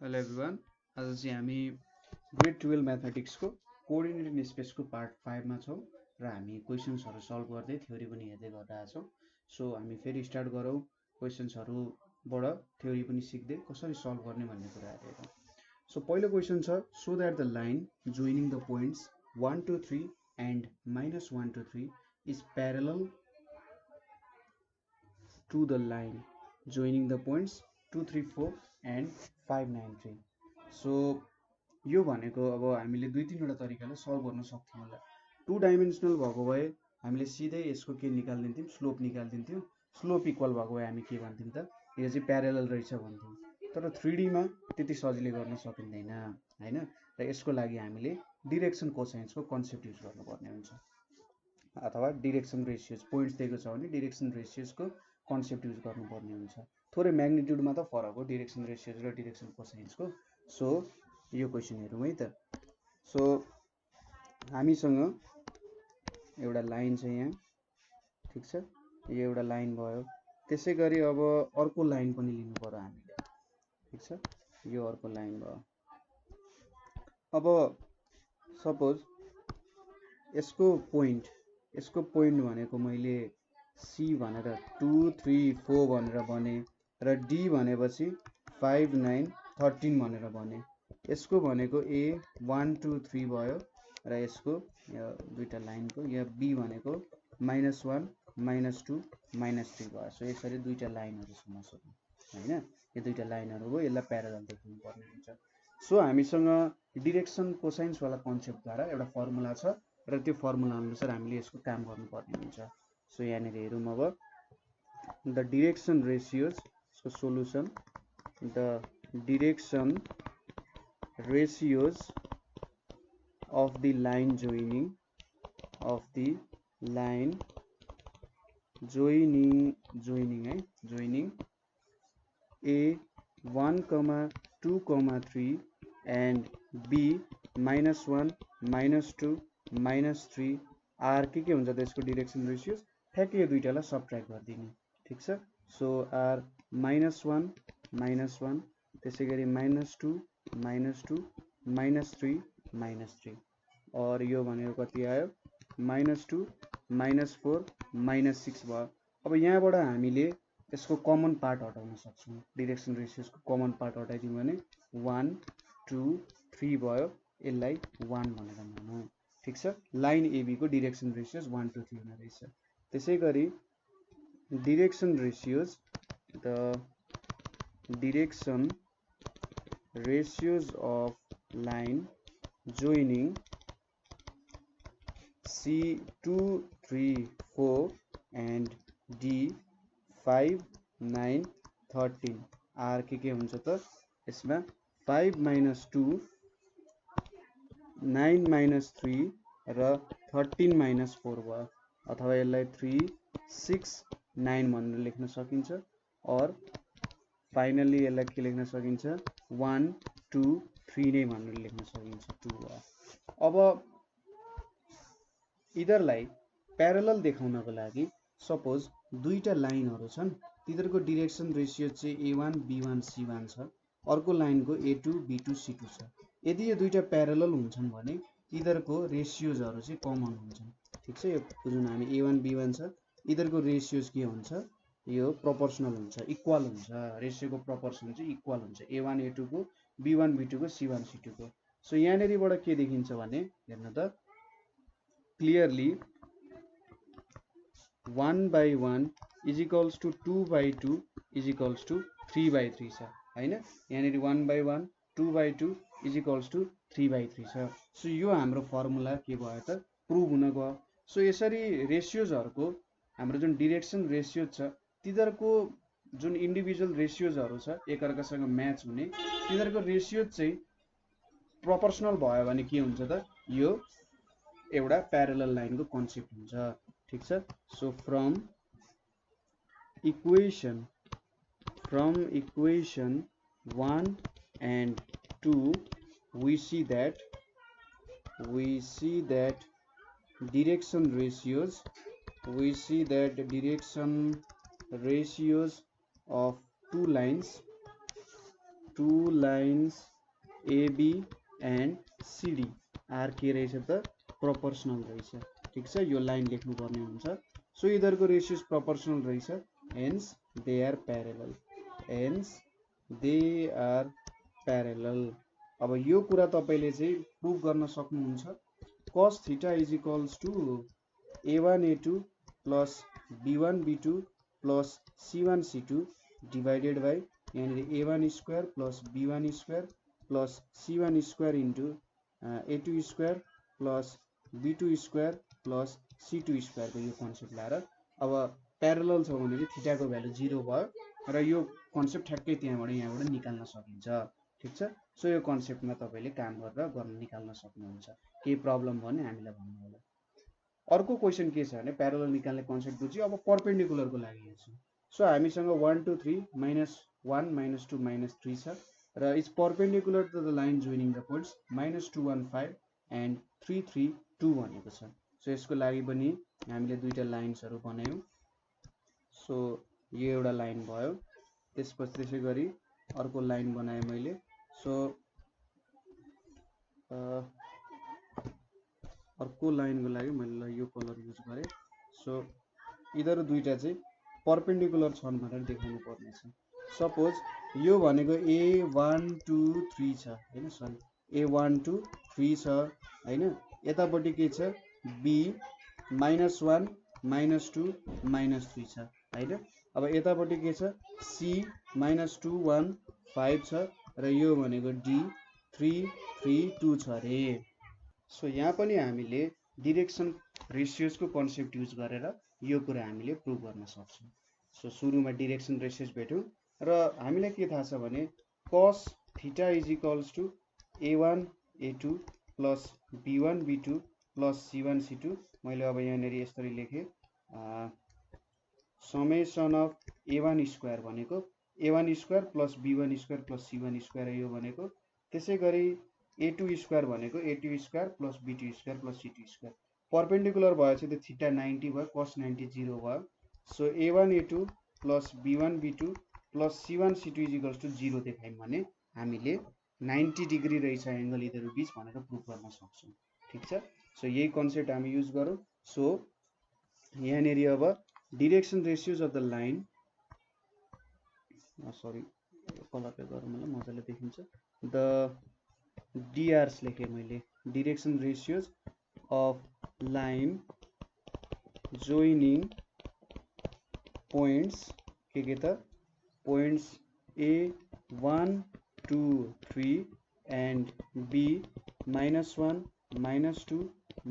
Hello everyone. आज चाहिँ हामी ग्रेड 12 म्याथमेटिक्सको कोअर्डिनेटेड स्पेसको पार्ट 5 मा छौँ र हामी क्वेसन्सहरू सल्भ गर्दै थ्योरी पनि हेर्दै गरिरहेका छौँ। सो हामी फेरि स्टार्ट गरौँ क्वेसन्सहरूबाट थ्योरी पनि सिक्दै कसरी सल्भ गर्ने भन्ने कुराहरू हेरौँ। सो पहिलो क्वेसन छ, so that the line joining the points 1 2 3 and -1 2 3 is parallel to the line joining the points 2 3 4 and 5 9 3। So यो भनेको अब हामीले दुई तिनवटा तरिकाले सल्भ गर्न सक्थ्यौँ होला। 2 डाइमेन्सनल भएको भए हामीले सिधै यसको के निकाल्दिन्थ्यौँ, स्लोप निकाल्दिन्थ्यौँ। स्लोप इक्वल भएको भए हामी के भन्थ्यौँ त, यो चाहिँ प्यारलल रहेछ भन्थ्यौँ। तर 3D मा त्यति सजिलै गर्न सकिँदैन हैन। र यसको लागि हामीले डिरेक्सन कोसाइन्सको कन्सेप्ट युज गर्नुपर्ने हुन्छ, अथवा डिरेक्सन रेसियोज पोइन्ट्स दिएको छ भने डिरेक्सन रेसियोजको कन्सेप्ट युज गर्नुपर्ने हुन्छ। थोरै म्याग्निट्युडमा त फरक हो डिरेक्सन रेसियोज र डिरेक्सन कोसाइन्सको। सो यो क्वेसन हेरौँ है त। सो हामीसँग एउटा लाइन छ यहाँ, ठिक छ, यो एउटा लाइन भयो। त्यसै गरी अब अर्को लाइन पनि लिनु पर्यो हामीले, ठिक छ, यो अर्को लाइन भयो। अब सपोज यसको पोइन्ट भनेको मैले सी भनेर 2 3 4 भनेर भने र डी भनेपछि 5 9 13 भनेर भने। यसको भनेको ए 1 2 3 भयो र यसको दुईटा लाइनको यहाँ बी भनेको -1 -2 -3 भयो। सो यसरी दुईटा लाइनहरू छ मसँग हैन। यो दुईटा लाइनहरू हो, यसलाई प्यारलल देख्नु पर्ने हुन्छ। सो हामीसँग डिरेक्सन कोसाइन्स वाला कन्सेप्टद्वारा एउटा फर्मुला छ र त्यो फर्मुला अनुसार हामीले यसको काम गर्नुपर्ने हुन्छ। सो यहाँनिर हेरौँ अब द डिरेक्सन रेसियोज, यसको solution, the direction ratios of the line joining A 1, 2, 3 and B -1 -2 -3 are के हुन्छ त यसको डिरेक्सन रेसियोज, ठ्याक्कै यो दुईटालाई सबट्र्याक्ट गरिदिने, ठिक छ। सो आर -1 -1, त्यसै गरी -2 -2 -3 -3, और यो भनेको कति आयो -2 -4 -6 भयो। अब यहाँबाट हामीले यसको कमन पार्ट हटाउन सक्छौँ। डिरेक्सन रेसियोजको कमन पार्ट हटाइदिउँ भने 1 2 3 भयो, यसलाई 1 भनेर मानौँ, ठिक छ। लाइन एबी को डिरेक्सन रेसियोज 1 2 3 हुने रहेछ। त्यसै गरी direction ratios, the direction ratios of line joining C 2 3 4 and D 5 9 13 are के हुन्छ त यसमा 5 -2 9 -3 र 13 -4 भयो, अथवा यसलाई 3 6 9 भनेर लेख्न सकिन्छ। और फाइनली यसलाई के लेख्न सकिन्छ 1 2 3 नै भनेर लेख्न सकिन्छ, 2 भयो। अब यिनीहरूलाई प्यारलल देखाउनको लागि सपोज दुईटा लाइनहरू छन्, तिनीहरूको डिरेक्सन रेसियो चाहिँ A1 B1 C1 छ, अर्को लाइनको A2 B2 C2 छ। यदि यो दुईटा प्यारलल हुन्छन् भने यिनीहरूको रेसियोजहरू चाहिँ कमन हुन्छन्, ठिक छ। यो जुन हामी A1 B1 छ, यिनीहरूको रेसियोज के हुन्छ, यो प्रोपोर्सनल हुन्छ, इक्वल हुन्छ। रेसियोको प्रोपोर्सन चाहिँ इक्वल हुन्छ A1 A2 को, B1 B2 को, C1 C2 को। सो यहाँनिरबाट के देखिन्छ भने हेर्नु त clearly 1/1 is equals to 2/2 is equals to 3/3 छ हैन। यहाँनिर 1/1 2/2 इज इक्वल्स टु 3/3 छ। सो यो हाम्रो फर्मुला के भयो त, प्रुभ हुन गयो। सो यसरी रेसियोजहरूको हाम्रो जुन डिरेक्सन रेसियोज छ, तिनीहरूको जुन इन्डिभिजुअल रेसियोजहरू छ एकअर्कासँग म्याच हुने, तिनीहरूको रेसियोज चाहिँ प्रोपोर्सनल भयो भने के हुन्छ त, यो एउटा प्यारलल लाइनको कन्सेप्ट हुन्छ, ठिक छ। So from equation 1 and 2 we see that direction ratios of two lines two lines AB and CD are के रहेछ त प्रोपोर्सनल रहेछ। ठिक छ, यो लाइन लेख्नु पर्ने हुन्छ। सो यिनीहरूको रेशियोज प्रोपोर्सनल रहेछ, hence they are parallel, hence they are parallel. अब यो कुरा तपाईले चाहिँ प्रुभ गर्न सक्नुहुन्छ। cos theta is equals to A1 A2 plus B1 B2 plus C1 C2 divided by यहाँनिर A1 square plus B1 square plus C1 square into A2 square plus B2 square plus C2 स्क्वायरको यो concept ल्याएर अब parallel छ भने चाहिँ थीटाको value 0 भयो र यो कन्सेप्ट ठ्याक्कै यहाँबाट निकाल्न सकिन्छ। ठिक छ, सो यो कन्सेप्टमा तपाईले काम गरेर गर्न निकाल्न सक्नुहुन्छ। केही प्रब्लम भयो भने हामीलाई भन्नु होला। अर्को क्वेशन के छ भने प्यारलल निकाल्ने कन्सेप्ट बुझ्यो। अब परपेन्डिकुलरको लागि हेर्छौँ। सो हामीसँग 1 2 3 -1 -2 -3 छ र is perpendicular to the line joining the points -2 1 5 and 3 3 2 भनेको छ। सो यसको लागि पनि हामीले दुईटा लाइन्सहरू बनायौँ। सो यो एउटा लाइन भयो, त्यसपछि त्यसै गरी अर्को लाइन बनाएँ मैले। सो अर्को लाइनको लागि मैले यो कलर युज गरेँ। सो यिनीहरू दुईटा चाहिँ परपेन्डिकुलर छन् भनेर देखाउनु पर्ने छ। सपोज यो भनेको A1 2 3 छ हैन, सरी A1 2 3 छ हैन। यतापट्टि के छ B -1 -2 -3 छ हैन। अब यतापट्टि के छ C -2 1 5 छ र यो भनेको D 3 3 2 छ रे। सो यहाँ पनि हामीले डिरेक्सन रेशियोजको कन्सेप्ट युज गरेर यो कुरा हामीले प्रुभ गर्न सक्छौँ। सो सुरुमा डिरेक्सन रेशियोज भेट्यौँ र हामीलाई के थाहा छ भने cos theta is equals to A1 A2 plus B1 B2 plus C1 C2। मैले अब यहाँनिर यसरी लेखेँ, समेसन अफ A1 स्क्वायर भनेको A1 square plus B1 square plus C1 square यो भनेको, त्यसै गरी A2 स्क्वायर भनेको A2 square plus B2 square plus C2 square. Perpendicular भएपछि त थीटा 90 भयो, cos 90 0 भयो। So A1 A2 plus B1 B2 plus C1 C2 is equals to 0 देखायौँ भने हामीले 90 डिग्री रहेछ एङ्गल यिनीहरू बीच भनेर प्रुभ गर्न सक्छौँ। ठिक छ, सो यही कन्सेप्ट हामी युज गरौँ। सो यहाँनिर अब direction ratios of the line, sorry कलरले गरौँ मलाई मजाले देखिन्छ, द DRs लेखेँ मैले, direction ratios of line joining points के त points A1 2 3 and B -1 -2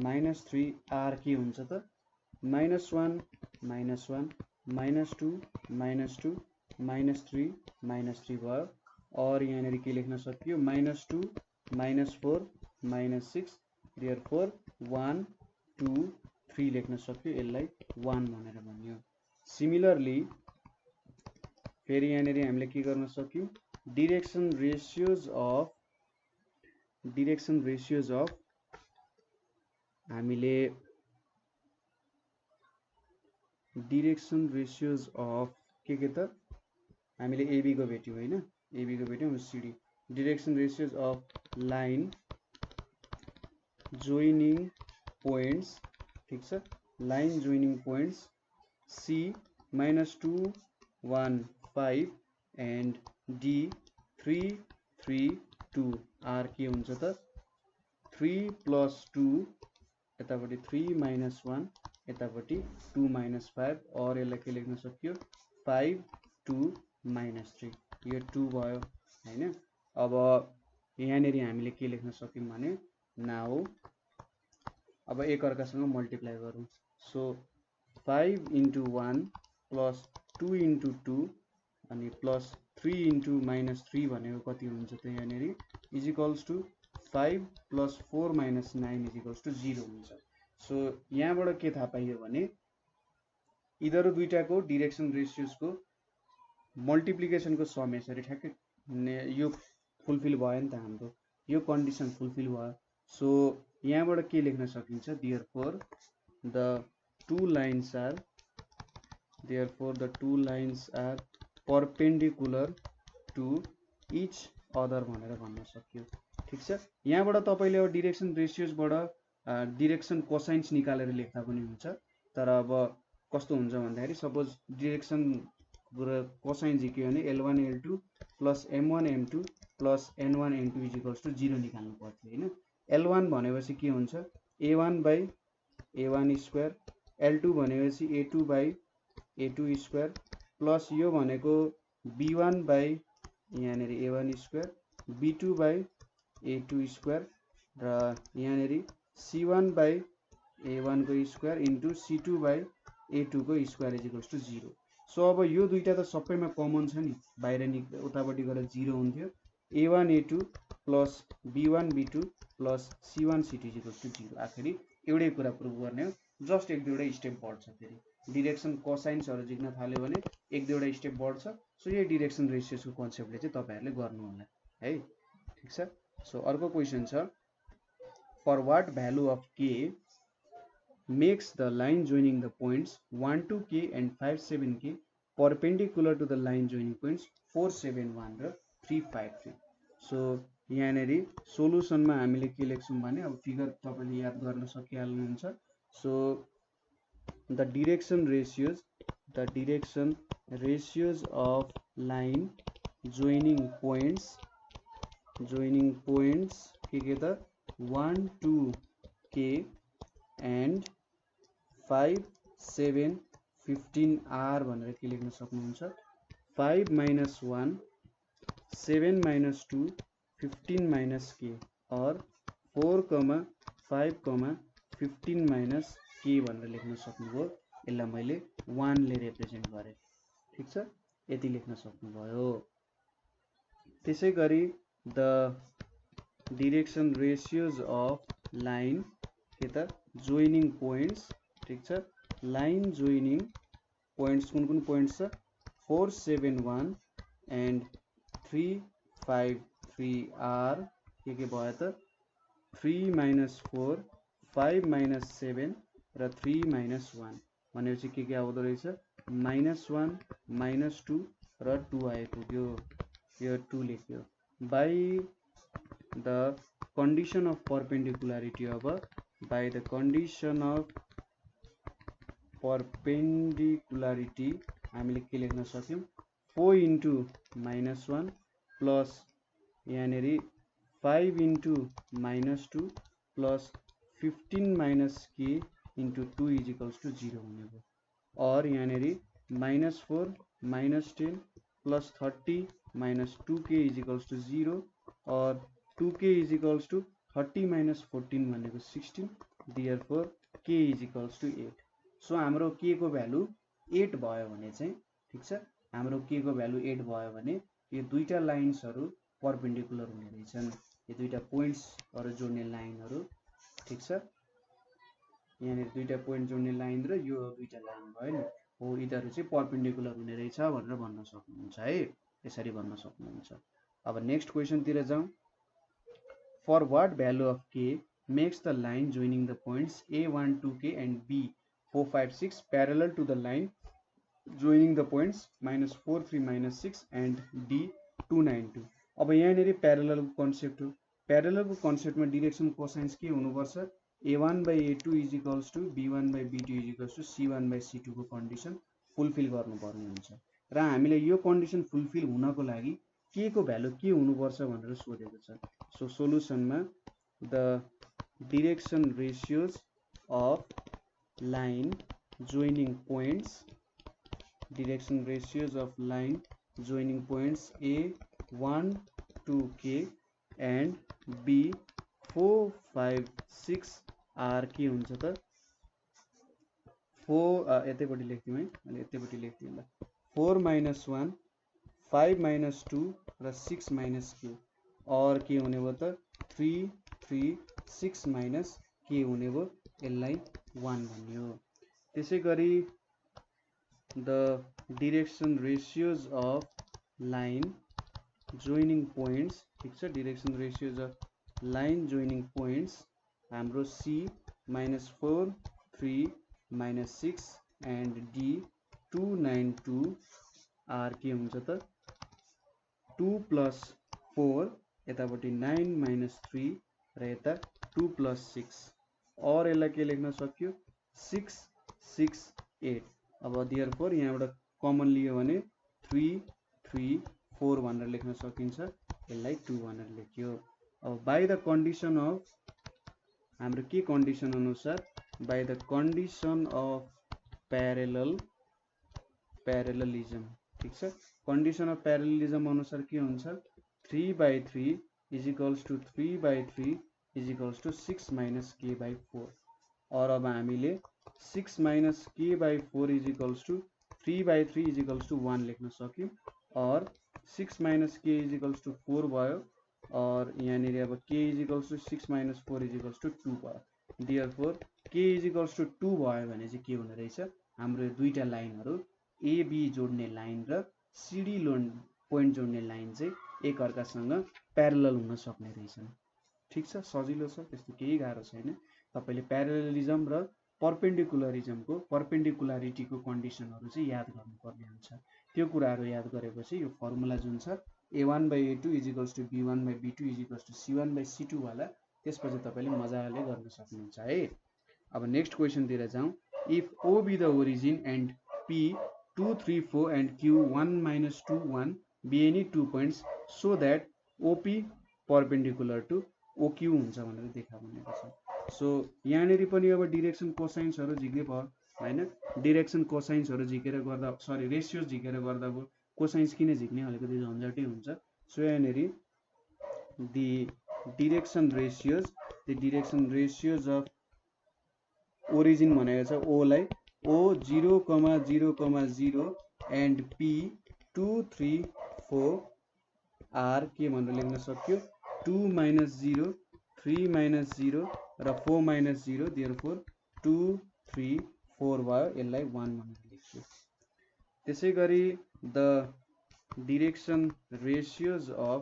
-3 are के हुन्छ त -1 -1 -2 -2 -3 -3 भयो। और यहाँनिर के लेख्न सकियो -2 -4 -6 देयरफोर 1 2 3 लेख्न सक्यो, यसलाई 1 भनेर भनियो। सिमिलरली फेरि यहाँनिर हामीले के गर्न सक्यौँ, डिरेक्सन रेशियोज अफ हामीले डिरेक्सन रेशियोज अफ के त हामीले AB को भेट्यौँ हैन, AB को भेट्यौँ। CD direction ratios of line joining points, ठीक छ, line joining points C -2 1 5 and D 3 3 2 are के हुन्छ त 3 + 2 यतापट्टि 3 - 1 यतापट्टि 2 - 5 और यसलाई के लेख्न सकियो 5 2 -3 यो 2 भयो हैन। अब यहाँनिर हामीले के लेख्न सक्यौँ भने नाउ अब एक अर्कासँग मल्टिप्लाई गरौँ। सो 5 × 1 प्लस 2 × 2 अनि प्लस 3 × -3 भनेको कति हुन्छ त यहाँनिर is equals to 5 + 4 - 9 is equals to 0 हुन्छ। सो यहाँबाट के थाहा पाइयो भने यिनीहरू दुईटाको डिरेक्सन रेशियोजको मल्टिप्लिकेसनको सम यसरी ठ्याक्कै यो फुलफिल भयो नि त, हाम्रो यो कन्डिसन फुलफिल भयो। सो यहाँबाट के लेख्न सकिन्छ, therefore the two lines are perpendicular to each other भनेर भन्न सकियो। ठिक छ, यहाँबाट तपाईले अब डिरेक्सन रेसियोजबाट डिरेक्सन कोसाइन्स निकालेर लेख्दा पनि हुन्छ। तर अब कस्तो हुन्छ भन्दाखेरि सपोज डिरेक्सन कोसाइन्स के भने L1 L2 plus M1 M2 plus N1 N2 equals to 0 निकाल्नु पर्थ्यो हैन। L1 भनेपछि के हुन्छ A1 by A1 square, L2 भनेपछि A2 by A2 square plus यो भनेको B1 बाई यहाँनिर A1 square, B2 by A2 square र यहाँनिर C1 बाई A1 को square into C2 by A2 को स्क्वायर इजिकल्स टु 0। सो अब यो दुईटा त सबैमा कमन छ नि, बाहिर उतापट्टि गएर 0 हुन्थ्यो। A1 A2 plus B1 B2 plus C1 C2 equals to 0। आखिरी एउटै कुरा प्रुभ गर्ने हो, जस्ट एक दुईवटा स्टेप बढ्छ। फेरि डिरेक्सन कोसाइन्सहरु झिक्न थाल्यो भने एक दुईवटा स्टेप बढ्छ। सो यही डिरेक्सन रेसियोजको कन्सेप्टले चाहिँ तपाईहरुले गर्नु होला है। ठीक छ, सो अर्को क्वेशन छ, for what value of k makes the line joining the points 1 2 k and 5 7 k perpendicular to the line joining points 4 7 1 र 3 5 3। सो यहाँनेरि सोलुसनमा हामीले के लेख्छौं भने अब फिगर तपाईले याद गर्न सकिहाल्नुहुन्छ। So the direction ratios of line joining points के त 1 2 k and 5 7 15 r भनेर के लेख्न सक्नुहुन्छ 5 minus 1 7 minus 2 15 minus k or 4 5 15 minus k भनेर लेख्न सक्नुभयो। यसलाई मैले 1 ले रिप्रेजेन्ट गरे। ठीक छ, यति लेख्न सक्नुभयो। त्यसैगरी the direction ratios of line के त जोइनिङ पोइन्ट्स। ठीक छ, लाइन जोइनिङ पोइन्ट्स कुन कुन पोइन्ट्स छ 4 7 1 एन्ड 3 5 3 आर के भयो त 3 minus 4 5 minus 7 र 3 minus 1 भनेपछि के आउँदो रहेछ -1 -2 र 2 आइपुग्यो। यो 2 लेख्यो बाई द कन्डिसन अफ परपेन्डिकुलारिटी। अब बाई द कन्डिसन अफ परपेन्डिकुलारिटी हामीले के लेख्न सक्यौं 4 इन्टु -1 प्लस यहाँनेरि 5 into -2 plus 15 minus k into 2 equals to 0 हुने भयो। और यहाँनेरि -4 -10 plus 30 minus 2k equals to 0 और 2k इजिकल्स टु 30 माइनस 14 भनेको 16। Therefore k equals to 8। So हाम्रो k को भ्यालु 8 भयो भने चाहिँ ठीक छ, हाम्रो k को भ्यालु 8 भयो भने यो दुईटा लाइन्सहरु परपेन्डिकुलर हुने रहेछन्। यो दुईटा पोइन्ट्सहरु जोड्ने लाइनहरु। ठीक छ, यहाँ दुईटा पोइन्ट जोड्ने लाइन र यो दुईटा लाइन भयो नि, हो यिनीहरु चाहिँ परपेन्डिकुलर हुने रहेछ भनेर भन्न सक्नुहुन्छ है। यसरी भन्न सक्नुहुन्छ। अब नेक्स्ट क्वेशन तिर जाउँ। For what value of k makes the line joining the points a1 2k and b 4 5 6 parallel to the line joining the points -4 3 -6 and d 2 9 2। अब यहाँनेरि प्यारललको कन्सेप्ट हो। प्यारललको कन्सेप्टमा डिरेक्सन कोसाइन्स के हुनुपर्छ a1 by a2 is equals to b1 by b2 is equals to c1 by c2 को condition fulfil गर्नुपर्ने हुन्छ। र हामीले यो कन्डिसन फुलफिल हुनको लागि के को भ्यालु के हुनुपर्छ भनेर सोधेको छ। सो सोलुसनमा the direction ratios of line joining points, direction ratios of line joining points a1 2k and b 4 5 6 are के हुन्छ त 4 यतैपट्टि लेख्दिउँ है, मैले यतैपट्टि लेख्दिएँ ल 4 -1 5 -2 र 6 k और के हुने भयो त 3 3 6 के हुने भयो, यसलाई 1 भन्यो। त्यसैगरी the direction ratios of line joining points. ठीक छ, direction ratios of line joining points हाम्रो c -4 3 -6 एन्ड d 2 9 2 r के हुन्छ त 2 + 4 यतापट्टि 9 minus 3 र यता 2 plus 6 और यसलाई के लेख्न सक्यो 6 6 8 अब देयरफोर यहाँबाट कमन लियो भने 3 3 4 भनेर लेख्न सकिन्छ यसलाई 2 भनेर लेख्यो अब बाइ द कन्डिसन अफ हाम्रो के कन्डिसन अनुसार बाइ द कन्डिसन अफ प्यारेललिजम ठीक छ कन्डिसन अफ प्यारेललिजम अनुसार के हुन्छ 3/3 is equals to 3/3 is equals to 6 minus k by 4 और अब हामीले 6 minus k by 4 is equals to 3/3 is equals to 1 लेख्न सक्यौं और 6 minus k is equals to 4 भयो और यहाँनिर अब k is equals to 6 minus 4 is equals to 2 भयो therefore k is equals to 2 भयो भने चाहिँ के हुने रहेछ हाम्रो दुईटा लाइनहरु AB जोड्ने लाइन र CD पोइन्ट जोड्ने लाइन चाहिँ एक अर्कासँग प्यारलल हुन सक्ने रहेछन् ठीक छ सजिलो छ त्यस्तो केही गाह्रो छैन तपाईले प्यारललिजम र पर्पेन्डिकुलरिजमको पर्पेन्डिकुलारिटीको कन्डिसनहरु चाहिँ याद गर्नुपर्ने हुन्छ त्यो कुराहरु याद गरेपछि यो फर्मुला जुन छ a1/a2 = b1/b2 = c1/c2 वाला त्यसपछि तपाईले मजाले गर्न सक्नुहुन्छ है अब नेक्स्ट क्वेशन तिर जाउँ if O be the origin and P 2 3 4 and Q 1 - 2 1 be any 2 points so that OP perpendicular to OQ हुन्छ भनेर देखा भनेको छ सो यहाँनेरि पनि अब डाइरेक्सन कोसाइन्सहरु झिक्दै भयो हैन डाइरेक्सन कोसाइन्सहरु झिकेर गर्दा सरी रेशियोज झिकेर गर्दा भयो कोसाइन्स किन झिक्ने अलिकति झन्झटै हुन्छ सो यहाँनेरि the direction ratios of origin भनेको छ O लाई O 0, 0, 0 and P 2 3 4 R के भनेर लेख्न सक्यो 2 - 0 3 - 0 र 4 - 0 therefore 2 3 4 भयो यसलाई 1 भनेर लेख्छु त्यसैगरी the direction ratios of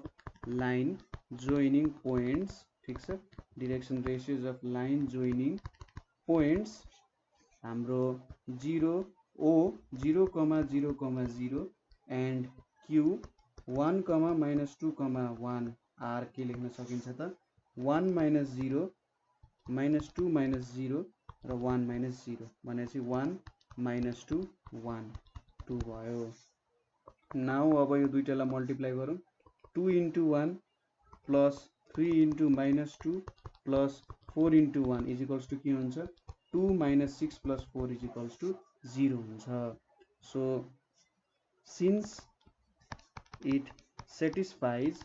line joining points ठीक छ direction ratios of line joining points हाम्रो 0 O 0, 0, 0 and Q 1, -2, 1 R के लेख्न सकिन्छ त 1 - 0 -2 - 0 र 1 - 0 भनेपछि 1 - 2 1 2 भयो नाउ अब यो दुईटालाई मल्टिप्लाई गरौँ 2 * 1 + 3 * -2 + 4 * 1 = के हुन्छ 2 - 6 + 4 = 0 हुन्छ so since it satisfies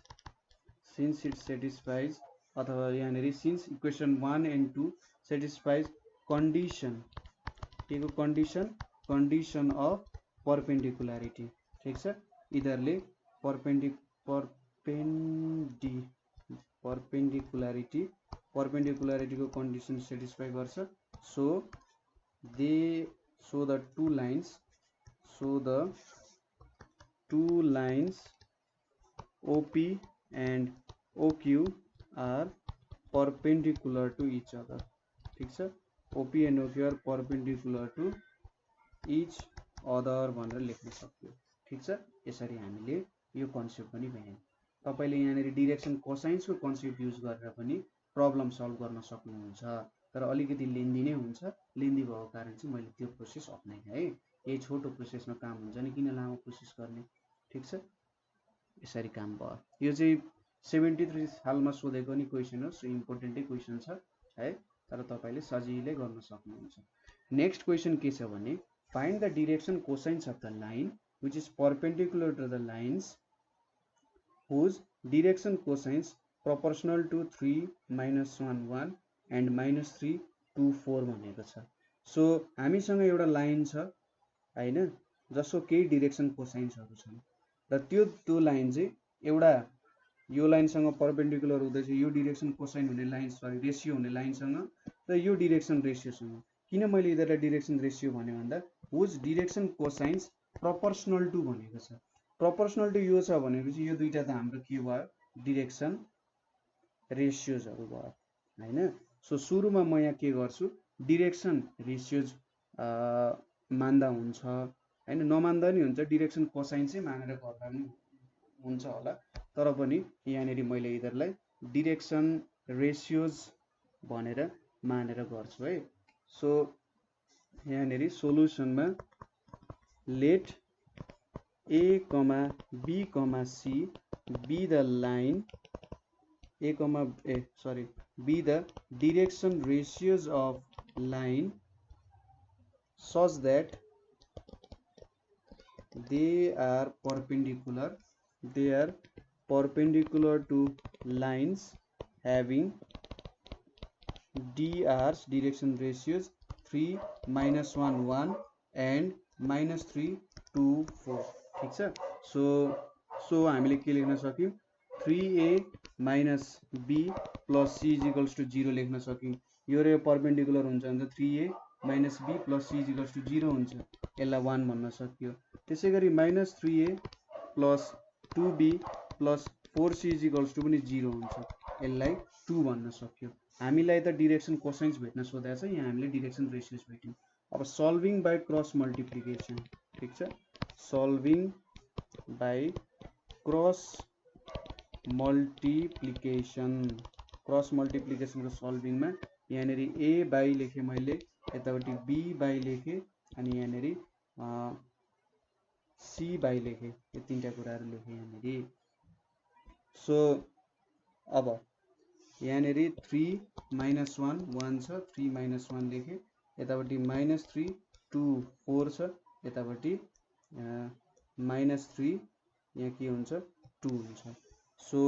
अथवा यहाँनेरि since equation 1 and 2 satisfies condition के को condition of perpendicularity ठीक छ यिनीहरुले perpendicularity को condition satisfy गर्छ so the two lines OP and OQ are perpendicular to each other ठीक छ OP and OQ are perpendicular to each other भनेर लेख्न सक्यो ठीक छ यसरी हामीले यो कन्सेप्ट पनि भ्यायौं तपाईले यहाँनेरि डाइरेक्सन कोसाइन्स को कन्सेप्ट युज गरेर पनि प्रब्लम सल्भ गर्न सक्नुहुन्छ तर अलिकति लेन्दी नै हुन्छ लेन्दी भएको कारण चाहिँ मैले त्यो प्रोसेस अपनाएँ है यही छोटो प्रोसेसमा काम हुन्छ नि किन लामो प्रोसेस गर्ने ठीक छ यसरी काम भयो यो चाहिँ 73 सालमा सोधेको नि क्वेशन हो सो इम्पोर्टेन्टै क्वेशन छ है तर तपाईले सजिलै गर्न सक्नुहुन्छ नेक्स्ट क्वेशन के छ भने find the direction cosines of the line which is perpendicular to the lines whose direction cosines proportional to 3 - 1 1 and -3 2 4 भनेको छ सो हामीसँग एउटा लाइन छ हैन जसको केही डाइरेक्सन कोसाइन्सहरु छन् र त्यो लाइन चाहिँ एउटा यो लाइनसँग परपेन्डिकुलर हुँदैछ यो डाइरेक्सन कोसाइन हुने लाइन सरी रेशियो हुने लाइनसँग र यो डाइरेक्सन रेशियोसँग किन मैले यिनीहरुलाई डाइरेक्सन रेशियो भने भन्दा whose direction cosines proportional to भनेको छ proportional to यो छ भनेपछि यो दुईटा त हाम्रो के भयो डाइरेक्सन रेशियोजहरु भयो हैन सो सुरुमा म यहाँ के गर्छु डाइरेक्सन रेशियोज मान्दा हुन्छ हैन नमान्दा नि हुन्छ डाइरेक्सन कोसाइन चाहिँ मानेर गर्दा पनि हुन्छ होला तर पनि यहाँनेरि मैले यिनीहरूलाई डिरेक्सन रेसियोज भनेर मानेर गर्छु है। सो यहाँनेरि सोलुसनमा late A, B, C be the line be the direction ratios of line such that they are perpendicular to lines having DRs direction ratios 3, -1, 1 and -3, 2, 4 ठीक छ। सो हामीले के लेख्न सक्यौं 3A minus B plus C is equals to 0 लेख्न सक्यौं। यो रे perpendicular हुन्छ भने 3A minus B plus C is equals to 0 हुन्छ, यसलाई 1 भन्न सकियो। त्यसैगरी -3A plus 2B plus 4C is equals to पनि 0 हुन्छ, यसलाई 2 भन्न सकियो। हामीलाई त डिरेक्सन कोसाइन्स भेट्न सोधेको छ, यहाँ हामीले डिरेक्सन रेशियोज भेट्यौं। अब सल्भिङ बाइ क्रस मल्टिप्लिकेसन ठीक छ। सल्भिङ बाइ क्रस मल्टिप्लिकेसन को सल्भिङमा यहाँनेरि A बाइ लेखे मैले, यतापट्टि B बाइ लेखे अनि यहाँनेरि C बाइ लेखे, यो तीनटा कुराहरु लेखे यहाँनेरि। सो अब यहाँनेरि 3 -1 1 छ, 3 -1 लेखे, यतापट्टि -3 2 4 छ, यतापट्टि -3 यहाँ के हुन्छ 2 हुन्छ। सो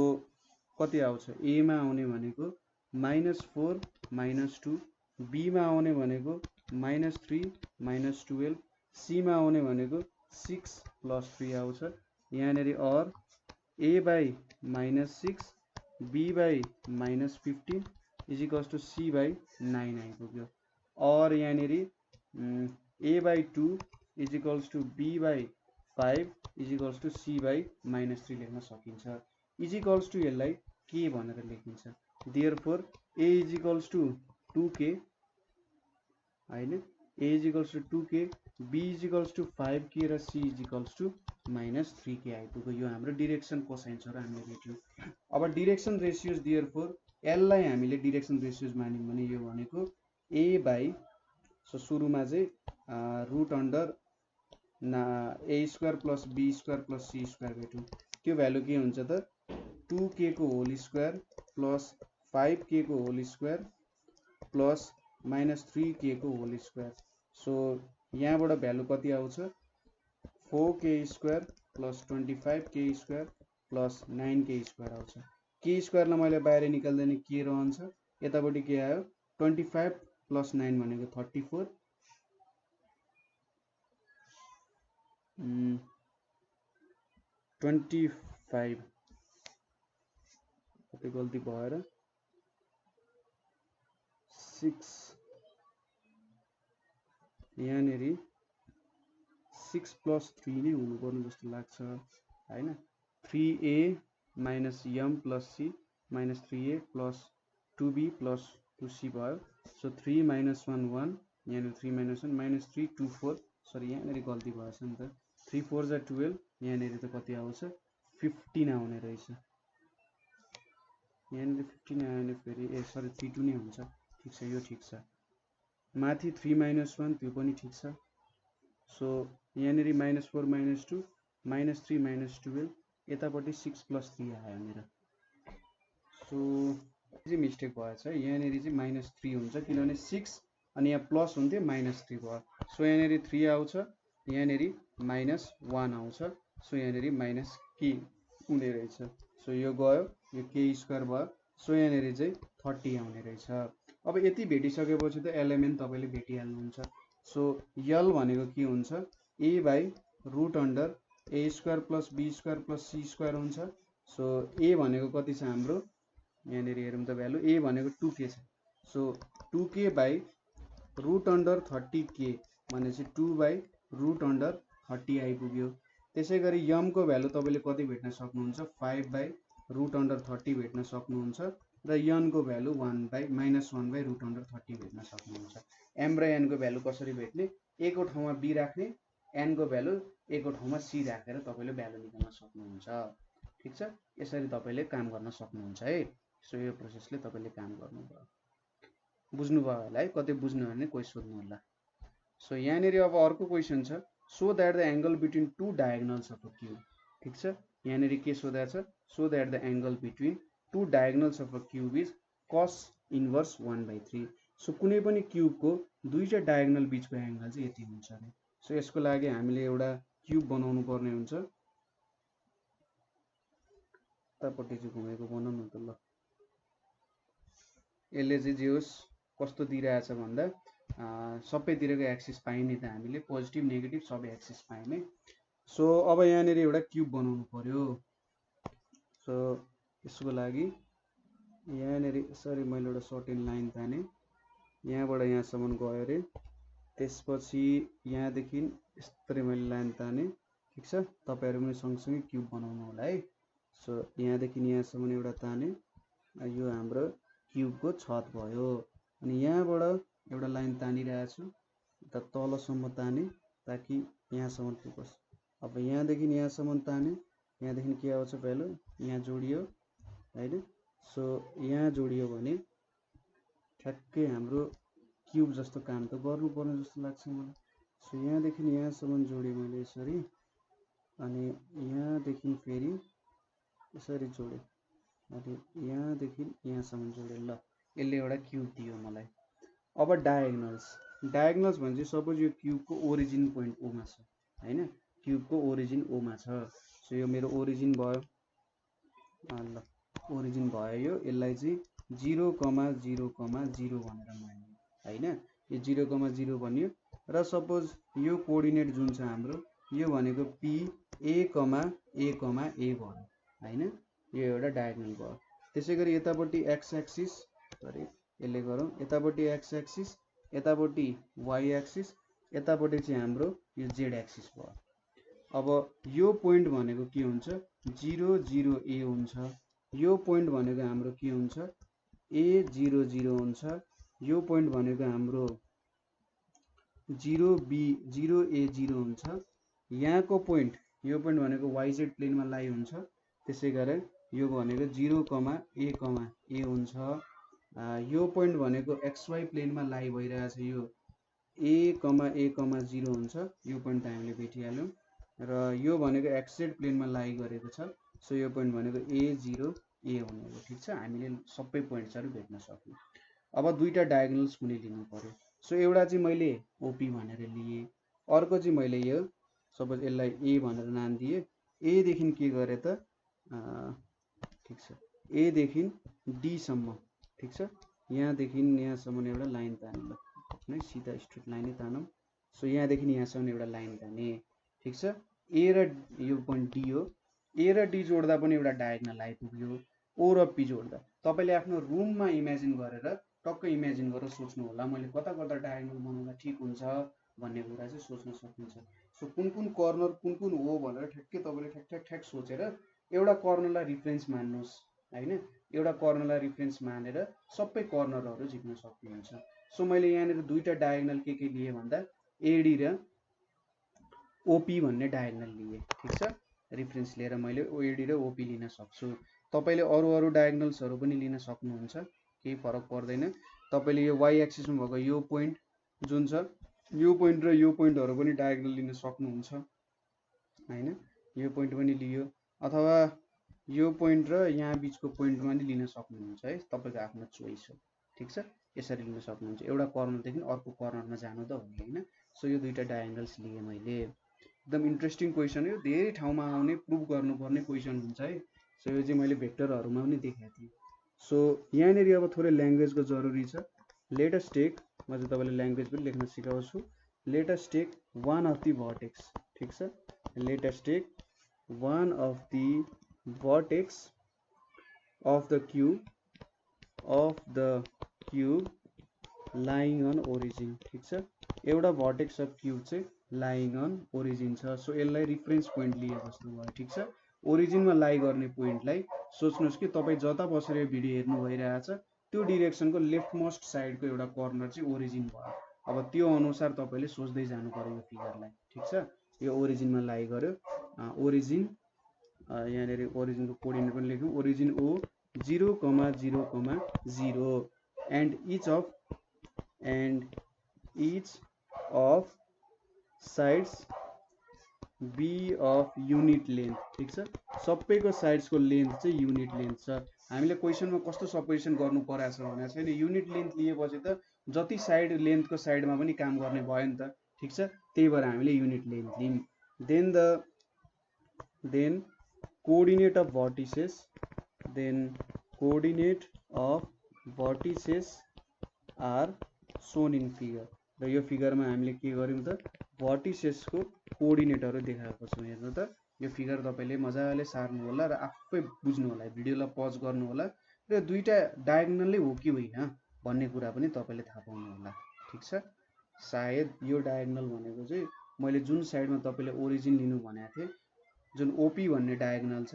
कति आउँछ A मा आउने भनेको -4 -2, B मा आउने भनेको -3 -12, C मा आउने भनेको 6 + 3 आउँछ। यहाँनेरि और A by -6 B by -15 is equals to C by 9 आइपुग्यो। और यहाँनेरि A by 2 is equals to B by 5 is equals to C by -3 लेख्न सकिन्छ। इज इक्वल्स टु यसलाई के भनेर लेखिन्छ, therefore A is equals to 2k हैन, A is equals to 2k, B is equals to 5k र C is equals to -3k आइपुग्यो। यो हाम्रो डिरेक्सन कोसाइन्सहरु हामीले भेट्यौं। अब डिरेक्सन रेशियोज देयरफोर L लाई हामीले डिरेक्सन रेशियोज मान्यौं भने यो भनेको A बाइ, सो सुरुमा चाहिँ root under A² + B² + C² भेट्यौं। त्यो भ्यालु के हुन्छ त 2k को होल स्क्वायर प्लस 5k को होल स्क्वायर प्लस -3k को होल स्क्वायर। सो यहाँबाट भ्यालु कति आउँछ 4k² plus 25k² plus 9k² आउँछ। k² लाई मैले बाहिर निकाल्दा नि के रहन्छ, यतापट्टि के आयो 25 + 9 भनेको 34, 25 कति गल्ती भएर 6 यहाँनेरि 6 + 3 नै हुनुपर्ने जस्तो लाग्छ हैन। 3A minus m plus C minus 3A plus 2B plus 2C भयो। सो 3 - 1 1 यहाँनेरि 3 - 1 -3 2 4 सरी यहाँनेरि गल्ती भएछ नि त 3 4 जा 12 यहाँनेरि त कति आउँछ 15 आउने रहेछ। यहाँनेरि 15 आयो भने फेरि सरी 3 2 नै हुन्छ। ठीक छ, यो ठीक छ। माथि 3 - 1 त्यो पनि ठीक छ। सो यहाँनेरि -4 -2 -3 -12 यतापट्टि 6 + 3 आयो मेरो। सो चाहिँ मिस्टेक भएछ, यहाँनेरि चाहिँ -3 हुन्छ किनभने 6 अनि यहाँ प्लस हुन्थ्यो -3 भयो। सो यहाँनेरि 3 आउँछ, यहाँनेरि -1 आउँछ। सो यहाँनेरि -k हुने रहेछ। सो यो गयो, यो k² भयो। सो यहाँनेरि चाहिँ 30 आउने रहेछ। अब यति भेटिसकेपछि त एलिमेन्ट तपाईले भेटिहाल्नुहुन्छ। सो L भनेको के हुन्छ A by root under A² + B² + C² हुन्छ। सो A भनेको कति छ हाम्रो, यहाँनेरि हेरौँ त भ्यालु A भनेको 2k छ। So 2k by root under 30k भनेपछि 2 बाइ रुट अन्डर 30 आइपुग्यो। त्यसैगरी m को भ्यालु तपाईले कति भेट्न सक्नुहुन्छ 5 बाइ रुट अन्डर 30 भेट्न सक्नुहुन्छ र n को भ्यालु -1 बाइ रुट अन्डर 30 भेट्न सक्नुहुन्छ। m र n को भ्यालु कसरी भेट्ने, a को ठाउँमा b राख्ने, n को भ्यालु a को ठाउँमा c राखेर तपाईले भ्यालु निकाल्न सक्नुहुन्छ। ठिक छ। यसरी तपाईले काम गर्न सक्नुहुन्छ है। सो यो प्रोसेसले तपाईले काम गर्नुभयो, बुझ्नुभयो होला है। कतै बुझ्नु भने कोही सोध्नु होला। सो यहाँनिर अब अर्को क्वेसन छ, so that the angle between two diagonals of a cube. ठिक छ, यहाँनिर के सोधेको छ, so that the angle between two diagonals of a cube is cos inverse 1/3। So कुनै पनि क्यूबको दुईटा डायगोनल बीचको एंगल चाहिँ यति हुन्छ अरे। सो यसको लागि हामीले एउटा क्यूब बनाउनु पर्ने हुन्छ। यतापट्टि चाहिँ घुमेको बनाउनु त ल। यसले चाहिँ जे होस् कस्तो दिइरहेछ भन्दा सबैतिरको एक्सिस पाइने त हामीले पोजिटिभ नेगेटिभ सबै एक्सिस पाइने। सो अब यहाँनिर एउटा क्यूब बनाउनु पर्यो। सो यसको लागि यहाँनिर यसरी मैले एउटा सर्टेन लाइन ताने, यहाँबाट यहाँसम्म गयो अरे। त्यसपछि यहाँदेखि यस्तरी मैले लाइन ताने। ठिक छ, तपाईहरु पनि सँगसँगै क्यूब बनाउनु होला है। सो यहाँदेखि यहाँसम्म एउटा ताने, यो हाम्रो क्यूबको छत भयो। अनि यहाँबाट एउटा लाइन तानिरहेको छु, यता तलसम्म ताने ताकि यहाँसम्म पुगोस्। अब यहाँदेखि यहाँसम्म ताने, यहाँदेखि के आउँछ भ्यालु, यहाँ जोडियो हैन। सो यहाँ जोडियो भने ठ्याक्कै हाम्रो क्यूब जस्तो काम त गर्नुपर्ने जस्तो लाग्छ मलाई। सो यहाँदेखि यहाँसम्म जोडेँ मैले यसरी, अनि यहाँदेखि फेरि यसरी जोडेँ, अनि यहाँदेखि यहाँसम्म जोडेँ। ल, यसले एउटा क्यूब दियो मलाई। अब डायगोनल्स, डायगोनल्स भने चाहिँ सपोज यो क्यूबको ओरिजिन पोइन्ट ओमा छ हैन, क्यूबको ओरिजिन ओमा छ। सो यो मेरो ओरिजिन भयो। ल, ओरिजिन भयो यो। यसलाई चाहिँ 0,0,0 भनेर मान्यो हैन। यो 0,0 भन्यो र सपोज यो कोअर्डिनेट जुन छ हाम्रो, यो भनेको P A, A, A भयो हैन। यो एउटा डायगोनल भयो। त्यसैगरी यतापट्टि x एक्सिस, सरी यसले गरौँ, यतापट्टि x एक्सिस, यतापट्टि y एक्सिस, यतापट्टि चाहिँ हाम्रो यो z एक्सिस भयो। अब यो पोइन्ट भनेको के हुन्छ, 0 0 A हुन्छ। यो पोइन्ट भनेको हाम्रो के हुन्छ, A 0 0 हुन्छ। यो पोइन्ट भनेको हाम्रो 0 B 0 A 0 हुन्छ। यहाँको पोइन्ट, यो पोइन्ट भनेको YZ प्लेनमा लाई हुन्छ। त्यसैगरी यो भनेको 0, A हुन्छ। यो पोइन्ट भनेको XY प्लेनमा लाई भइरहेछ, यो A, A, 0 हुन्छ। यो पोइन्ट हामीले भेटिहाल्यौँ। र यो भनेको XZ प्लेनमा लाई गरेको छ। सो यो पोइन्ट भनेको A 0 A हुने हो। ठिक छ, हामीले सबै पोइन्ट्सहरु भेट्न सक्यौँ। अब दुईटा डायगोनल्स कुनै लिनु पर्यो। सो एउटा चाहिँ मैले OP भनेर लिए, अर्को चाहिँ मैले यो सपोज यसलाई A भनेर नाम दिए। A देखि के गरे त, ठिक छ, A देखि D सम्म। ठिक छ, यहाँदेखि यहाँसम्म एउटा लाइन ताने, ल सिधा स्ट्रेट लाइनै तानौँ। सो यहाँदेखि यहाँसम्म एउटा लाइन ताने। ठिक छ, A र यो पोइन्ट D हो। A र D जोड्दा पनि एउटा डायगोनल आइपुग्यो। O र P जोड्दा तपाईले आफ्नो रुममा इमेजिन गरेर टक्क इमेजिन गरेर सोच्नु होला, मैले कता कता डायगोनल बनाउँदा ठिक हुन्छ भन्ने कुरा चाहिँ सोच्न सकिन्छ। सो कुन कुन कर्नर कुन कुन हो भनेर ठ्याक्कै तपाईले ठ्याक ठ्याक सोचेर एउटा कर्नरलाई रिफरेन्स मान्नुहोस् हैन। एउटा कर्नरलाई रिफरेन्स मानेर सबै कर्नरहरू झिक्न सक्नुहुन्छ। सो मैले यहाँनिर दुईटा डायगोनल के लिए भन्दा AD र OP भन्ने डायगोनल लिए। ठिक छ, रिफरेन्स लिएर मैले AD र OP लिन सक्छु। तपाईले अरु अरु डायगोनल्सहरु पनि लिन सक्नुहुन्छ, केही फरक पर्दैन। तपाईले यो y एक्सिसमा भएको यो पोइन्ट जुन छ, यो पोइन्ट र यो पोइन्टहरु पनि डायगोनल लिन सक्नुहुन्छ हैन। यो पोइन्ट पनि लियो, अथवा यो पोइन्ट र यहाँ बीचको पोइन्ट पनि लिन सक्नुहुन्छ है, तपाईको आफ्नो चोइस हो। ठिक छ, यसरी लिन सक्नुहुन्छ। एउटा कर्नरदेखि अर्को कर्नरमा जानु त हो हैन। सो यो दुईटा डायगोनल्स लिए मैले। एकदम इन्ट्रेस्टिङ क्वेशन हो, धेरै ठाउँमा आउने प्रुभ गर्नुपर्ने क्वेशन हुन्छ है। सो यो चाहिँ मैले भेक्टरहरुमा पनि देखाएको थिएँ। सो यहाँनिर अब थोरै ल्याङ्ग्वेजको जरुरी छ। लेट अस टेक, म चाहिँ तपाईलाई ल्याङ्ग्वेज पनि लेख्न सिकाउँछु। Let us take one of the vertex. ठिक छ, let us take one of the vertex of the cube lying on origin. ठिक छ, एउटा भर्टेक्स अफ क्यूब चाहिँ लाइङ अन ओरिजिन छ। सो यसलाई रिफरेन्स पोइन्ट लिए जस्तो भयो। ठिक छ, ओरिजिनमा लाई गर्ने पोइन्टलाई सोच्नुहोस् कि तपाईँ जता बसेर यो भिडियो हेर्नु भइरहेछ त्यो डिरेक्सनको लेफ्ट मोस्ट साइडको एउटा कर्नर चाहिँ ओरिजिन भयो। अब त्यो अनुसार तपाईले सोच्दै जानु पर्यो यो फिगरलाई। ठिक छ, यो ओरिजिनमा लाई गर्यो, ओरिजिन यहाँनिर ओरिजिनको कोअर्डिनेट पनि लेख्यौँ origin O 0,0,0 and each of sides be of unit length ठीक छ सबैको साइड्सको लेन्थ चाहिँ युनिट लेन्थ छ हामीले क्वेशनमा कस्तो सपोजिसन गर्नु परेको छ भनेको छैन युनिट लेन्थ लिएपछि त जति साइड लेन्थको साइडमा पनि काम गर्ने भयो नि त ठीक छ त्यही भएर हामीले युनिट लेन्थ लियौँ then coordinate of vertices are shown in figure र यो फिगरमा हामीले के गर्यौं त भर्टिसेसको कोअर्डिनेटहरु देखाएको छौं हेर्नु त यो फिगर तपाईले मजाले सार्नु होला र आफै बुझ्नु होला भिडियोलाई पज गर्नु होला र दुईटा डायगोनलै हो कि होइन भन्ने कुरा पनि तपाईले थाहा पाउनु होला ठीक छ सायद यो डायगोनल भनेको चाहिँ मैले जुन साइडमा तपाईले ओरिजिन लिनु भनेको थिए जुन ओपी भन्ने डायगोनल छ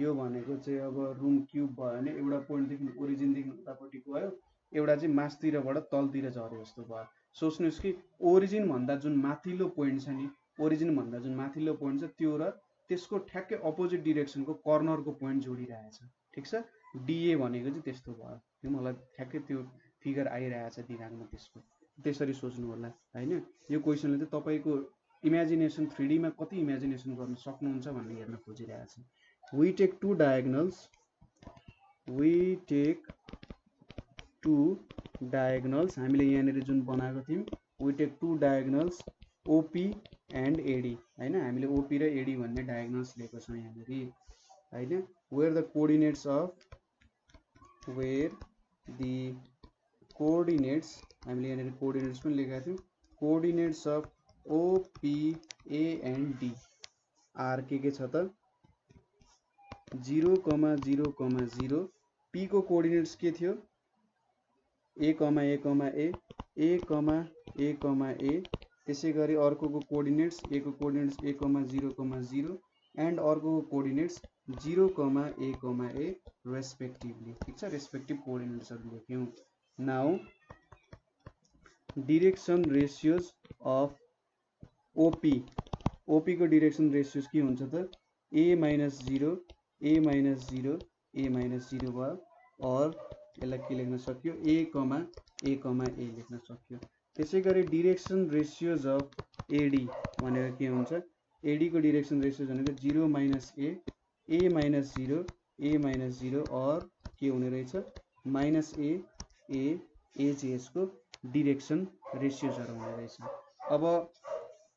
यो भनेको चाहिँ अब रुम क्यूब भयो भने एउटा पोइन्ट देखि ओरिजिन देखि उतापटि गयो एउटा चाहिँ मास्तिरबाट तलतिर झर्यो जस्तो भयो सोच्नुस् कि ओरिजिन भन्दा जुन माथिल्लो पोइन्ट छ नि ओरिजिन भन्दा जुन माथिल्लो पोइन्ट छ त्यो र त्यसको ठ्याक्कै अपोजिट डाइरेक्सनको कर्नरको पोइन्ट जोडिरहेछ ठीक छ डीए भनेको चाहिँ त्यस्तो भयो यो मलाई ठ्याक्कै त्यो फिगर आइरहेछ दिमागमा त्यसको त्यसरी सोच्नु होला हैन यो क्वेशनले चाहिँ तपाईको इमेजिनेसन 3D मा कति इमेजिनेसन गर्न सक्नुहुन्छ भन्ने हेर्न खोजिरहेछ we take two diagonals हामीले यहाँनिर जुन बनाएको थियौं we take two diagonals OP and AD हैन हामीले OP र AD भन्ने डायगोनल्स लिएको छौं यहाँनिर हैन where the coordinates हामीले यहाँनिर कोअर्डिनेट्स पनि लेखेका थियौं coordinates of OP A and D are के छ त 0,0,0 P को कोअर्डिनेट्स के थियो A, त्यसै गरी अर्कोको कोअर्डिनेट्स A को कोअर्डिनेट्स A,0,0 एन्ड अर्कोको कोअर्डिनेट्स 0,A रेस्पेक्टिभली ठीक छ रेस्पेक्टिभ कोअर्डिनेट्सहरु लेख्यौं now direction ratios of OP को डाइरेक्सन रेशियोज के हुन्छ त A minus 0 भयो और यसलाई के लेख्न सक्यो A, A लेख्न सक्यो त्यसै गरी डाइरेक्सन रेशियोज अफ AD भनेको के हुन्छ AD को डाइरेक्सन रेशियोज भनेको 0 minus A minus 0 और के हुने रहेछ minus A चाहिँ यसको डाइरेक्सन रेशियोजहरु हुने रहेछ अब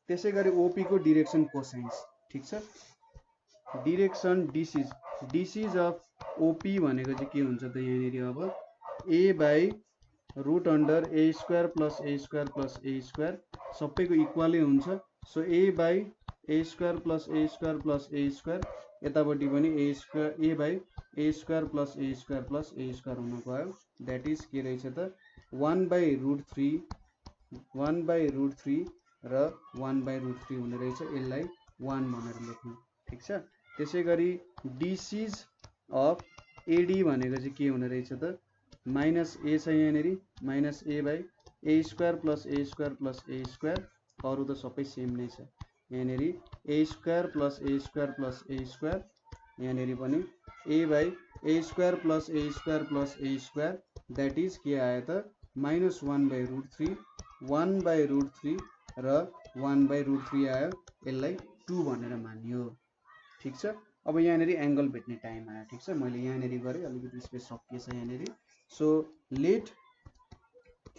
त्यसै गरी OP को डाइरेक्सन कोसाइन्स ठीक छ डाइरेक्सन डिसिज अफ OP भनेको चाहिँ के हुन्छ त यहाँनिर अब A by root under A square plus A square सबैको इक्वलै हुन्छ so A by A square plus A square यतापटि पनि A by A square plus A square हुन गयो दैट इज के रहेछ त 1 by root 3 र 1 by root 3 हुने रहेछ यसलाई 1 भनेर लेख्नु ठीक छ त्यसै गरी डिसिज अफ AD भनेको चाहिँ के हुने रहेछ त माइनस A छ यहाँनिर minus A by A square plus A square अरु त सबै सेम नै छ यहाँनिर A square plus A square यहाँनिर पनि A by A square plus A square that is के आयो त minus 1 by root 3 र 1 by root 3 आयो यसलाई 2 भनेर मानियो ठीक छ अब यहाँनिर एंगल भेट्ने टाइम आयो ठीक छ मैले यहाँनिर गरे अलिकति स्पेस सकिएछ यहाँनिर so let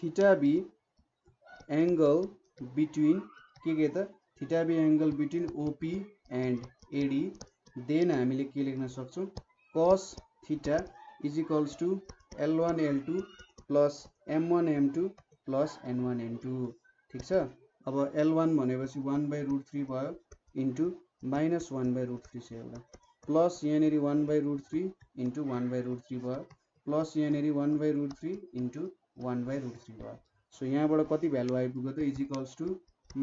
theta be angle between के त theta be angle between OP and AD then हामीले के लेख्न सक्छौं cos theta is equals to L1 L2 plus M1 M2 plus N1 N2 ठीक छ अब L1 भनेपछि 1 by root 3 भयो इन्टु minus 1 by root 3 छ एउटा प्लस यहाँनिर 1 by root 3 into 1 by root 3 भयो प्लस यहाँनिर 1 by root 3 into 1 by root 3 भयो सो यहाँबाट कति भ्यालु आइपुग्यो त is equals to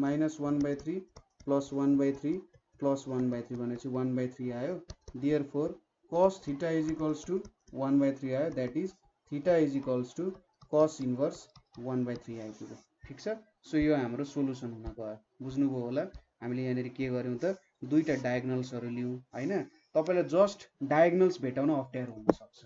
minus 1 by 3 plus 1 by 3 plus 1 by 3 भनेपछि 1 by 3 आयो therefore cos theta is equals to 1 by 3 आयो that is theta is equals to cos inverse 1 by 3 आइपुग्यो ठीक छ सो यो हाम्रो सोलुसन हुन गयो बुझ्नुभयो होला हामीले यहाँनिर के गर्यौं त दुईटा डायगोनल्सहरु लियौं हैन तपाईलाई जस्ट डायगोनल्स भेटाउन अप्ठ्यारो हुन सक्छ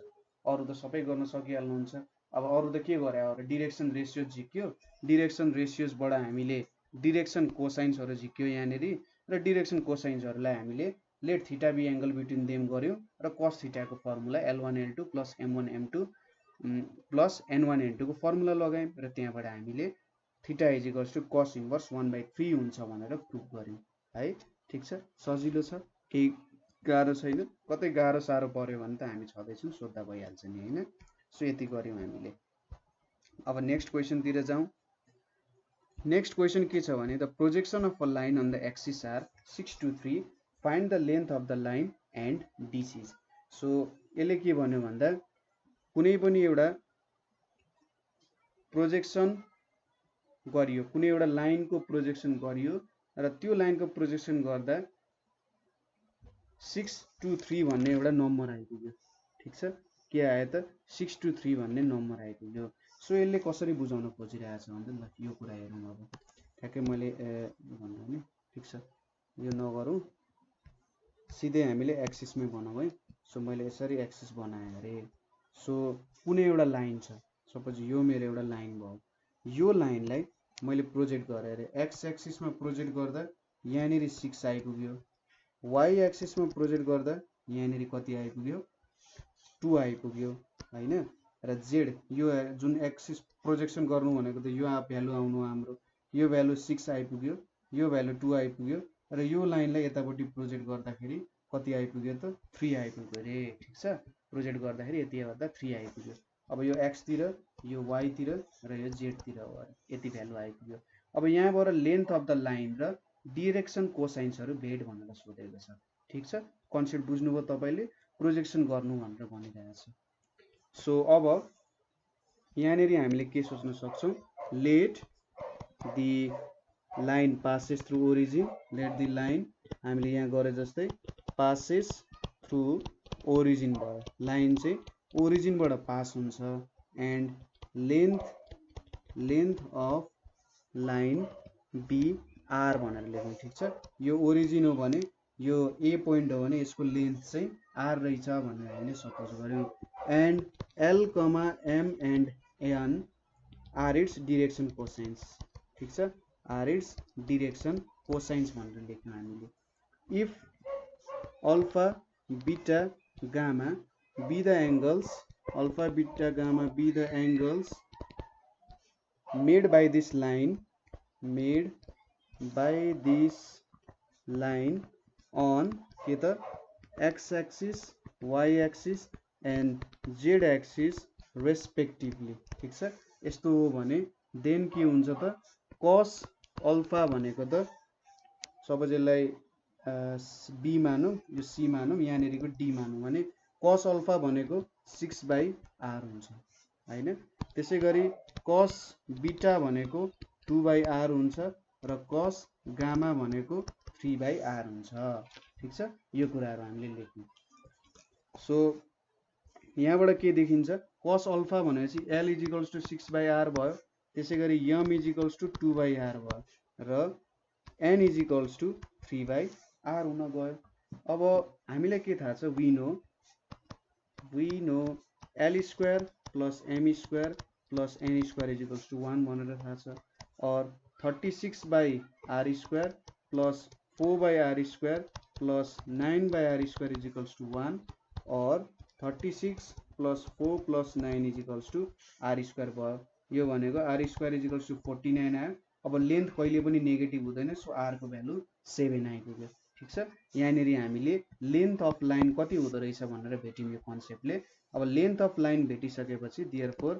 अरु त सबै गर्न सकिहाल्नुहुन्छ अब अरु त के गरे हो डिरेक्सन रेशियोज झिक्यो डिरेक्सन रेशियोजबाट हामीले डिरेक्सन कोसाइन्सहरु झिक्यो यहाँनेरि र डिरेक्सन कोसाइन्सहरुलाई हामीले let theta be angle between them गर्यो र cos थीटा को formula L1 L2 plus M1 M2 plus N1 N2 को फर्मुला लगायौं र त्यहाँबाट हामीले theta is equals to cos inverse 1/3 हुन्छ भनेर प्रुफ गर्यौं है ठीक छ सजिलो छ केही गाह्रो छैन कतै गाह्रो साह्रो पर्यो भने त हामी छदैछौं सोध्दा भइहाल्छ नि हैन सो यति गर्यौं हामीले अब नेक्स्ट क्वेशन तिर जाउँ नेक्स्ट क्वेशन के छ भने the projection of a line on the axis are 6 to 3 find the length of the line and DCs so यसले के भन्यो भन्दा कुनै पनि एउटा प्रोजेक्सन गरियो कुनै एउटा लाइनको प्रोजेक्सन गरियो र त्यो लाइनको प्रोजेक्सन गर्दा 6 to 3 भन्ने एउटा नम्बर आइपुग्यो ठीक छ के आयो त 6 to 3 भन्ने नम्बर आइपुग्यो सो यसले कसरी बुझाउन खोजिरहेको छ भन्दा ल यो कुरा हेरौँ अब ठ्याक्कै मैले भन्नु नि ठीक छ यो नगरौँ सिधै हामीले एक्सिसमै बनाऊ है सो मैले यसरी एक्सिस बनाए अरे सो कुनै एउटा लाइन छ सपोज यो मेरो एउटा लाइन भयो यो लाइनलाई मैले प्रोजेक्ट गरे अरे एक्स एक्सिसमा प्रोजेक्ट गर्दा यहाँनेरि 6 आइपुग्यो y एक्सिसमा प्रोजेक्ट गर्दा यहाँनेरि कति आइपुग्यो 2 आइपुग्यो हैन र z यो जुन एक्सिस प्रोजेक्सन गर्नु भनेको त यो भ्यालु आउनु हाम्रो यो भ्यालु 6 आइपुग्यो यो भ्यालु 2 आइपुग्यो र यो लाइनलाई यतापट्टि प्रोजेक्ट गर्दाखेरि कति आइपुग्यो त 3 आइपुग्यो रे ठीक छ प्रोजेक्ट गर्दाखेरि यति गर्दा 3 आइपुग्यो अब यो x तिर यो y तिर र यो z तिर हो यति भ्यालु आइपुग्यो अब यहाँबाट लेन्थ अफ द लाइन र डिरेक्सन कोसाइन्सहरु भेट भनेर सोधेको छ ठीक छ कन्सेप्ट बुझ्नुभयो तपाईले प्रोजेक्सन गर्नु भनेर भनिरहेको छ सो अब यहाँनेरि हामीले के सोच्न सक्छौं let the line passes through origin let the line हामीले यहाँ गरे जस्तै पासेस थ्रु ओरिजिन भयो लाइन चाहिँ ओरिजिनबाट पास हुन्छ and length of line be r भनेर लेखौं ठीक छ यो ओरिजिन हो भने यो ए पोइन्ट हो भने यसको लेन्थ चाहिँ आर रहेछ भनेर हामीले सपोज गर्यौं and l comma m and n are its direction cosines ठीक छ आर इट्स डिरेक्सन कोसाइन्स भनेर लेख्यौं हामीले if alpha beta gamma be the angles alpha beta gamma be the angles made by this line by this line on के त x axis y axis and z axis respectively ठीक छ यस्तो हो भने देन के हुन्छ त cos अल्फा भनेको त सपोज यसलाई b मानौं यो c मानौं यहाँनेरिको d मानौं भने cos अल्फा भनेको 6/r हुन्छ हैन त्यसैगरी cos बीटा भनेको 2/r हुन्छ र cos गामा भनेको 3/r हुन्छ ठीक छ यो कुराहरु हामीले लेख्यौं सो यहाँबाट के देखिन्छ cos अल्फा भनेपछि l = 6/r भयो त्यसैगरी m = 2/r भयो र n = 3/r हुन गयो अब हामीलाई के थाहा छ we know l² + m² + n² = 1 भनेर थाहा छ और 36/r² plus 4/r² plus 9/r² = 1 और 36 plus 4 plus 9 = r² भयो यो भनेको r² = 49 आयो अब लेन्थ कहिले पनि नेगेटिभ हुँदैन सो r को भ्यालु 7 आइपुग्यो ठीक छ यहाँनेरि हामीले लेन्थ अफ लाइन कति हुँदो रहेछ भनेर भेट्यौं यो कन्सेप्टले अब लेन्थ अफ लाइन भेटिसकेपछि देयरफोर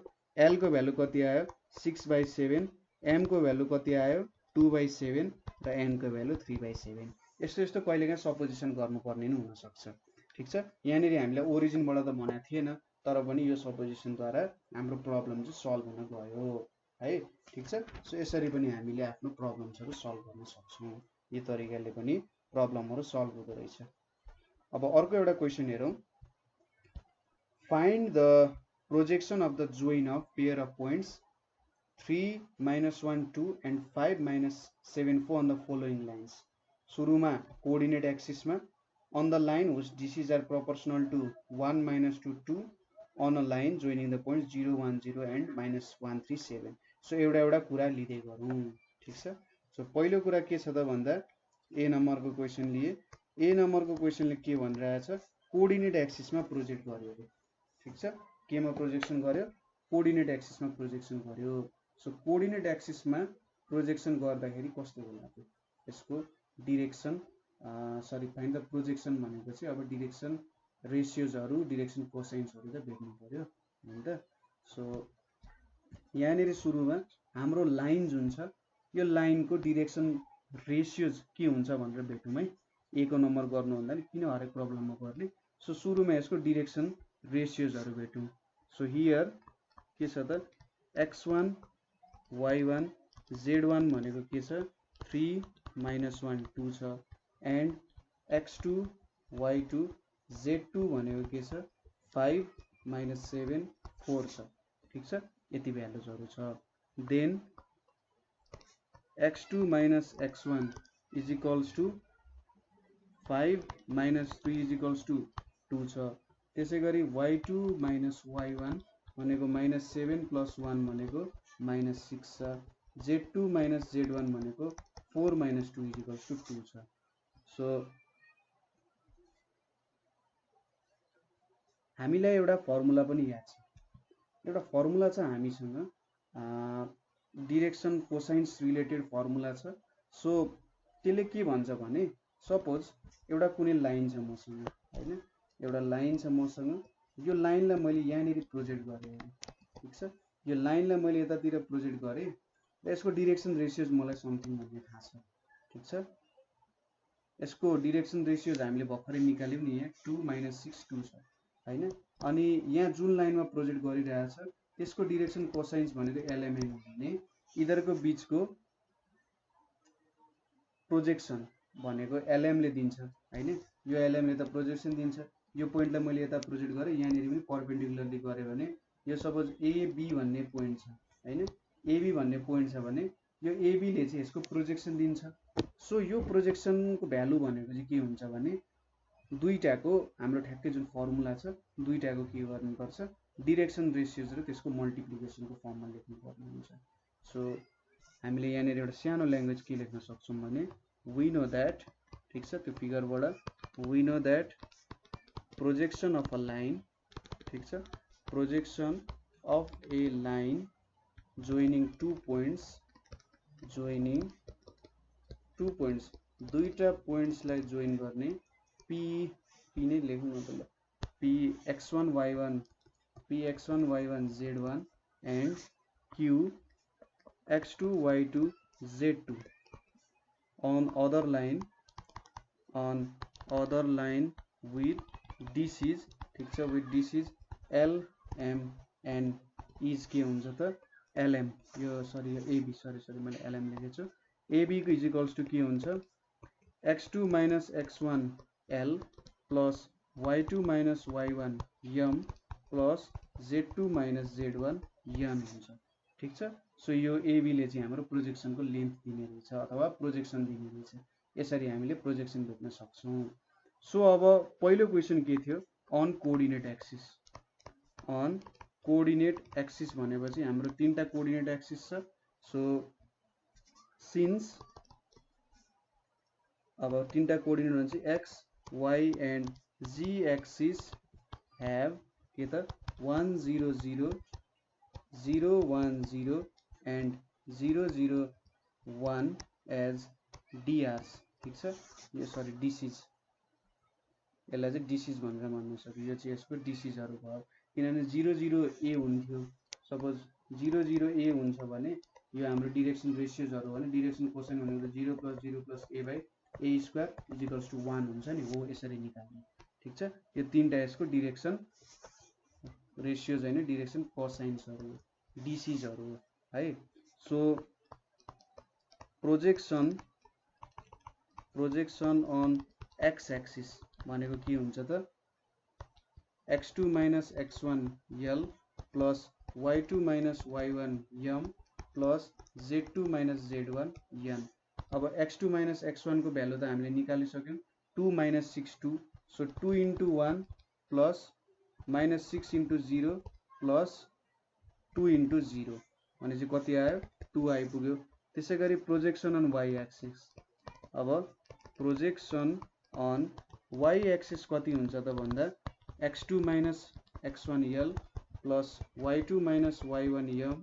l को भ्यालु कति आयो 6/7 m को भ्यालु कति आयो 2/7 र n को भ्यालु 3/7 यस्तो कहिलेकाहीँ सपोजिसन गर्नुपर्ने नै हुन सक्छ ठीक छ यहाँनेरि हामीलाई ओरिजिनबाट त भनेको थिएन तर पनि यो सपोजिसन द्वारा हाम्रो प्रब्लम चाहिँ सल्भ हुन गयो है ठीक छ सो यसरी पनि हामीले आफ्नो प्रब्लम्सहरु सल्भ गर्न सक्छौं यो तरिकाले पनि प्रब्लमहरु सल्भ हुँदो रहेछ अब अर्को एउटा क्वेशन हेरौं find the projection of the join of pair of points 3 - 1 2 and 5 - 7 4 on the following lines सुरुमा coordinate एक्सिसमा on the line whose DCs are proportional to 1 minus to 2 on a line joining the points 0 1 0 and minus 1 3 7. So एउटा कुरा लिँदै गरौँ ठीक छ। So पहिलो कुरा के छ त भन्दा ए नम्बरको क्वेसन लिए ए नम्बरको क्वेसनले के भनिरहेछ कोअर्डिनेट एक्सिसमा प्रोजेक्ट गर्यो अरे ठीक छ। केमा प्रोजेक्सन गर्यो कोअर्डिनेट एक्सिसमा प्रोजेक्सन गर्यो। सो कोअर्डिनेट एक्सिसमा प्रोजेक्सन गर्दाखेरि कस्तो होला त यसको direction sorry find the projection भनेको चाहिँ अब डिरेक्सन रेसियोजहरू डिरेक्सन कोसाइन्सहरू त भेट्नु पर्यो हैन त। सो यहाँनिर सुरुमा हाम्रो लाइन जुन छ यो लाइनको डिरेक्सन रेसियोज के हुन्छ भनेर भेटौँ है। ए को नम्बर गर्नु भन्दा नि किन हरेक प्रब्लममा गर्ने। सो सुरुमा यसको डिरेक्सन रेसियोजहरू भेटौँ। सो हियर के छ त x1 y1 z1 भनेको के छ 3 minus 1 2 छ and x2 y2 z2 भनेको के छ 5 minus 7 4 छ ठीक छ। यति भ्यालुजहरू छ। Then x2 minus x1 is equals to 5 minus 3 is equals to 2 छ। त्यसै गरी y2 minus y1 भनेको minus 7 plus 1 भनेको minus 6 छ। z2 minus z1 भनेको 4 minus 2 is equals to 2 छ। सो हामीलाई एउटा फर्मुला पनि याद छ। एउटा फर्मुला छ हामीसँग डिरेक्सन कोसाइन्स रिलेटेड फर्मुला छ। सो त्यसले के भन्छ भने सपोज एउटा कुनै लाइन छ मसँग हैन एउटा लाइन छ मसँग यो लाइनलाई मैले यहाँनिर प्रोजेक्ट गरेँ ठीक छ। यो लाइनलाई मैले यतातिर प्रोजेक्ट गरेँ र यसको डिरेक्सन रेसियोज मलाई समथिङ भन्ने थाहा छ ठीक छ। यसको डिरेक्सन रेसियोज हामीले भर्खरै निकाल्यौं नि यहाँ 2 minus 6 2 छ हैन। अनि यहाँ जुन लाइनमा प्रोजेक्ट गरिरहेछ त्यसको डिरेक्सन कोसाइन्स भनेको एलएमएन हो भने इधरको बीचको प्रोजेक्सन भनेको एलएम ले दिन्छ हैन। यो एलएम ले त प्रोजेक्सन दिन्छ। यो पोइन्टलाई मैले यता प्रोजेक्ट गरेँ यहाँनिर पनि परपेन्डिकुलरली गरे भने यो सपोज एबी भन्ने पोइन्ट छ हैन एबी भन्ने पोइन्ट छ भने यो एबी ले चाहिँ यसको प्रोजेक्सन दिन्छ। सो यो प्रोजेक्सनको भ्यालु भनेको चाहिँ के हुन्छ भने दुईटाको हाम्रो ठ्याक्कै जुन फर्मुला छ दुईटाको के गर्नुपर्छ डिरेक्सन रेसियोज र त्यसको मल्टिप्लिकेसनको फर्ममा लेख्नु पर्ने हुन्छ। सो हामीले यहाँनिर एउटा सानो ल्याङ्ग्वेज के लेख्न सक्छौं भने वी नो दैट ठीक छ। त्यो फिगरबाट we know that projection of a line ठीक छ projection of a line joining two points दुईटा पोइन्ट्सलाई जोइन गर्ने पी नै लेखौँ न त ल P x1 y1 z1 and q x2 y2 z2 on other line with DCs ठीक छ with DCs L M N is के हुन्छ त LM यो सरी यो AB सरी मैले LM लेखेको छु। AB को इज इक्वल्स टु के हुन्छ x2 minus x1 L plus y2 minus y1 m plus z2 minus z1 n हुन्छ ठीक छ। सो यो AB ले चाहिँ हाम्रो प्रोजेक्सनको लेन्थ दिने रहेछ अथवा प्रोजेक्सन दिने रहेछ। यसरी हामीले प्रोजेक्सन भेट्न सक्छौं। सो अब पहिलो क्वेशन के थियो on coordinate axis on coordinate axis भनेपछि हाम्रो तीनटा कोअर्डिनेट एक्सिस छ। सो सिन्स अब तीनटा कोअर्डिनेट भनेपछि x y and z axis have के त 1 0 0 0 1 0 and 0 0 1 as drs ठीक छ। यो सरी डिसीज यसलाई चाहिँ डिसीज भनेर भन्न सकियो। यो चाहिँ यसको डिसीजहरु भयो किनभने 0 0 a हुन्थ्यो सपोज 0 0 a हुन्छ भने यो हाम्रो डिरेक्सन रेशियोजहरु भने डिरेक्सन कोसाइन भनेको 0 + 0 + a / a स्क्वायर = 1 हुन्छ नि हो यसरी निकाल्ने ठीक छ। यो तीनटा यसको डिरेक्सन रेशियोज हैन डिरेक्सन कोसाइन्सहरु डिसीजहरु है। So projection on x axis भनेको के हुन्छ त x2 minus x1 L plus y2 minus y1 m plus z2 minus z1 n अब x2 minus x1 को भ्यालु त हामीले निकालिसक्यौं 2 minus 6 2 so 2 into 1 plus minus 6 into 0 plus 2 into 0 भनेपछि कति आयो 2 आइपुग्यो। त्यसैगरी प्रोजेक्सन अन y एक्सिस, अब प्रोजेक्सन अन y एक्सिस कति हुन्छ त भन्दा x2 minus x1 l plus y2 minus y1 m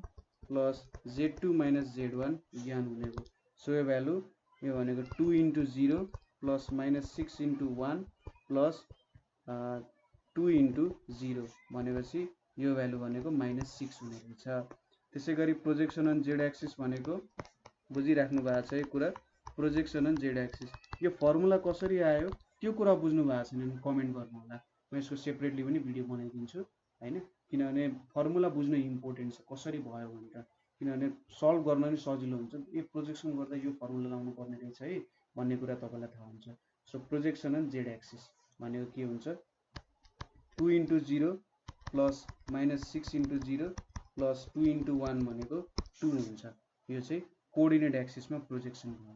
plus z2 minus z1 n हुने भयो। सो यो भ्यालु यो भनेको 2 into 0 plus minus 6 into 1 plus 2 into 0 भनेपछि यो भ्यालु भनेको -6 हुने रहेछ। त्यसैगरी प्रोजेक्सन अन z एक्सिस भनेको बुझिराख्नु भएको छ यो कुरा। प्रोजेक्सन अन z एक्सिस यो फर्मुला कसरी आयो त्यो कुरा बुझ्नु भएको छैन भने कमेन्ट गर्नु होला, म यसको सेपरेटली पनि भिडियो बनाइदिन्छु हैन, किनभने फर्मुला बुझ्नु इम्पोर्टेन्ट छ कसरी भयो भनेर, किनभने सल्भ गर्न पनि सजिलो हुन्छ। यो प्रोजेक्सन गर्दा यो फर्मुला लाउनु पर्ने रहेछ है भन्ने कुरा तपाईलाई थाहा हुन्छ। So projection on z axis भनेको के हुन्छ 2 into 0 plus minus 6 into 0 plus 2 into 1 भनेको 2 हुन्छ। यो चाहिँ कोअर्डिनेट एक्सिसमा प्रोजेक्सन भयो।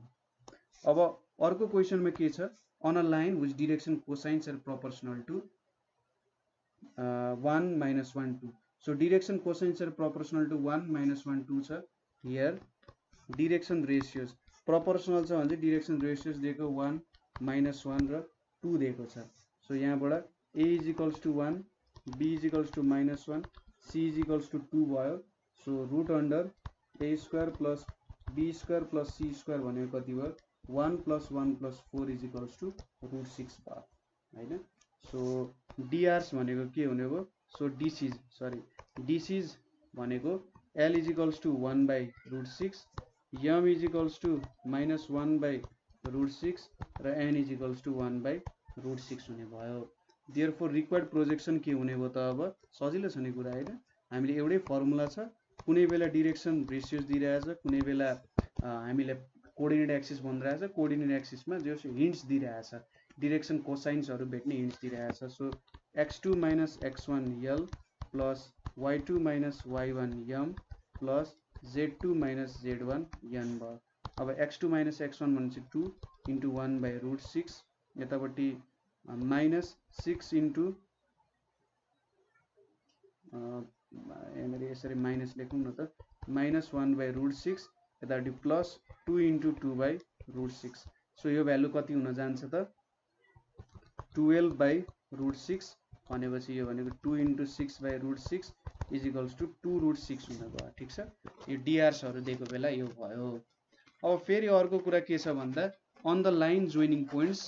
अब अर्को क्वेशनमा के छ on a line which direction cosines are proportional to 1 minus 1 2 so direction cosines are proportional to 1 minus 1 2 छ। हियर डाइरेक्सन रेशियोज प्रोपोर्शनल छ भने डाइरेक्सन रेशियोज दिएको 1 minus 1 र 2 दिएको छ। सो यहाँबाट a is equals to 1 b is equals to -1 c is equals to 2 भयो। So root under a square plus b square plus c square भनेको कति भयो 1 plus 1 plus 4 is equals to root 6 भयो हैन। सो drs भनेको के हुने भयो सो dc's भनेको l is equals to 1 by root 6 m is equals to -1 by root 6 र n is equals to 1 by root 6 हुने भयो। देयरफोर रिक्वायर्ड प्रोजेक्सन के हुने भयो त अब सजिलो छ नि कुरा हैन। हामीले एउटै फर्मुला छ, कुनै बेला डाइरेक्सन रेशियोज दिइरहेछ, कुनै बेला हामीले कोअर्डिनेट एक्सिस भनिरहेछ, कोअर्डिनेट एक्सिसमा जो हिन्ट्स दिइरहेछ, डाइरेक्सन कोसाइन्सहरु भेट्ने हिन्ट्स दिइरहेछ। So x2 minus x1 l plus y2 minus y1 m plus z2 minus z1 n भयो। अब x2 minus x1 भनेपछि 2 into 1 by रुट 6 यतापट्टि -6 into यहाँनिर यसरी माइनस लेखौँ न त -1 by रुट 6 यतापट्टि plus 2 into 2 by root 6। So यो भ्यालु कति हुन जान्छ त 12 by रुट 6 भनेपछि यो भनेको 2 into 6 by root 6 is equals to 2 root 6 हुन गयो। ठीक छ, यो डिआरसहरु दिएको बेला यो भयो। अब फेरि अर्को कुरा के छ भन्दा on the line joining points,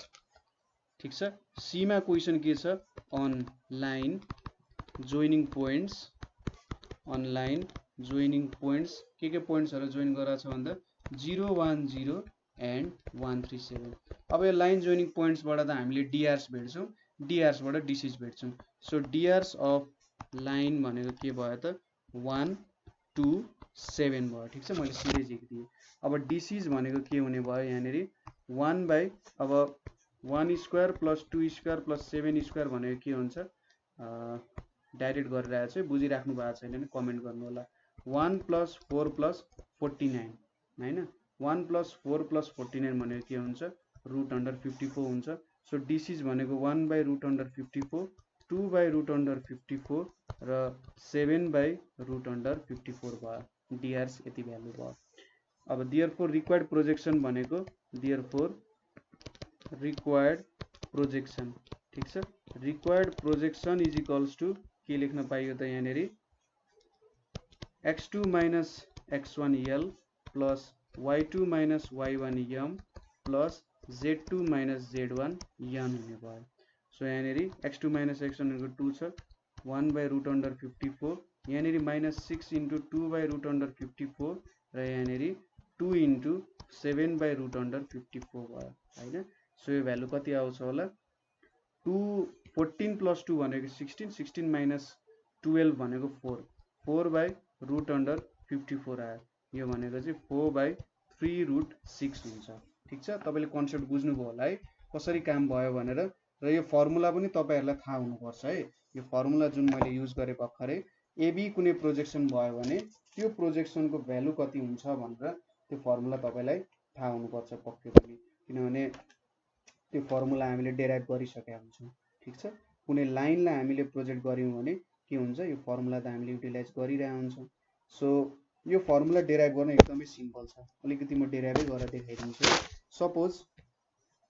ठीक छ, सी मा क्वेशन के छ on line joining points, on line joining points के पोइन्ट्सहरु जोइन गराछ भन्दा 0 1 0 एन्ड 1 3 7। अब यो लाइन जोइनिङ पोइन्ट्सबाट त हामीले डिआरस भेट्छौं, डिआरसबाट डिसिज भेट्छौं। सो डिआरस अफ लाइन भनेको के भयो त 1 2 7 भयो। ठीक छ, मैले सिधै लेखिदिए। अब डिसिज भनेको के हुने भयो यहाँनेरि 1 बाइ अब 1 square plus 2 square plus 7 square भनेको के हुन्छ डाइरेक्ट गरिरहेको छु, बुझिराख्नु भएको छैन भने कमेन्ट गर्नु होला। 1 plus 4 plus 49 हैन, 1 plus 4 plus 49 भनेको के हुन्छ रुट अन्डर 54 हुन्छ। सो डिसिज भनेको 1 by root under 54, 2 by root under 54 र 7 by रुट अन्डर 54 भयो। डिआरस यति भ्यालु भयो। अब देयरफोर रिक्वायर्ड प्रोजेक्सन भनेको देयरफोर रिक्वायर्ड प्रोजेक्सन, ठीक छ, required projection is equals to के लेख्न पाइयो त यहाँनेरि x2 minus x1 l plus y2 minus y1 m plus z2 minus z1 n हुने भयो। सो यहाँनेरि x2 minus x1 को 2 छ, 1 by रुट अन्डर 54, यहाँनेरि -6 into 2 by रुट अन्डर 54 र यहाँनेरि 2 into 7 by रुट अन्डर 54 भयो हैन। सो यो भ्यालु कति आउँछ होला 14 plus 2 भनेको 16, 16 minus 12 भनेको 4, 4 by रुट अन्डर 54 आयो। यो भनेको चाहिँ 4 by 3 रुट 6 हुन्छ। ठीक छ, तपाईले कन्सेप्ट बुझ्नुभयो होला है कसरी काम भयो भनेर, र यो फर्मुला पनि तपाईहरुलाई थाहा हुनुपर्छ है। यो फर्मुला जुन मैले युज गरे भर्खरै एबी कुनै प्रोजेक्सन भयो भने त्यो प्रोजेक्सनको भ्यालु कति हुन्छ भनेर त्यो फर्मुला तपाईलाई थाहा हुनुपर्छ पक्कै पनि, किनभने त्यो फर्मुला हामीले डेराइभ गरिसकेका हुन्छौँ। ठिक छ, कुनै लाइनलाई हामीले प्रोजेक्ट गऱ्यौँ भने के हुन्छ, यो फर्मुला त हामीले युटिलाइज गरिरहेको हुन्छौँ। सो यो फर्मुला डेराइभ गर्न एकदमै सिम्पल छ। अलिकति म डेराइभै गरेर देखाइदिन्छु। सपोज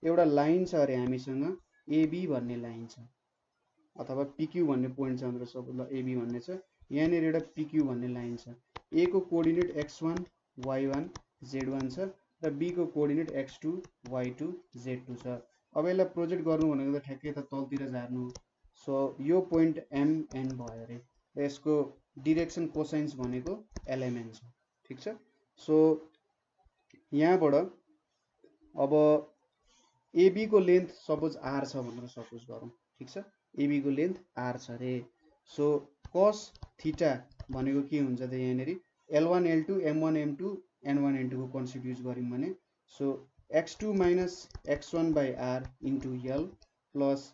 एउटा लाइन छ अरे हामीसँग एबी भन्ने लाइन छ, अथवा पिक्यू भन्ने पोइन्ट छ भनेर सपोज एबी भन्ने छ, यहाँनिर एउटा पिक्यू भन्ने लाइन छ। ए को कोअर्डिनेट x1 y1 z1 छ र बी को कोअर्डिनेट x2 y2 z2 छ। अब यसलाई प्रोजेक्ट गर्नु भनेको त ठ्याक्कै त तलतिर झार्नु। सो यो पोइन्ट एमएन भयो अरे र यसको डिरेक्सन कोसाइन्स भनेको एलएमएन छ। ठिक छ, सो यहाँबाट अब एबी को लेन्थ सपोज आर छ भनेर सपोज गरौँ। ठिक छ, एबी को लेन्थ आर छ अरे। सो कस थीटा भनेको के हुन्छ त यहाँनिर L1 L2 M1 M2 N1 N2 को कन्सेप्ट युज गऱ्यौँ भने so x2 minus x1 by r into l plus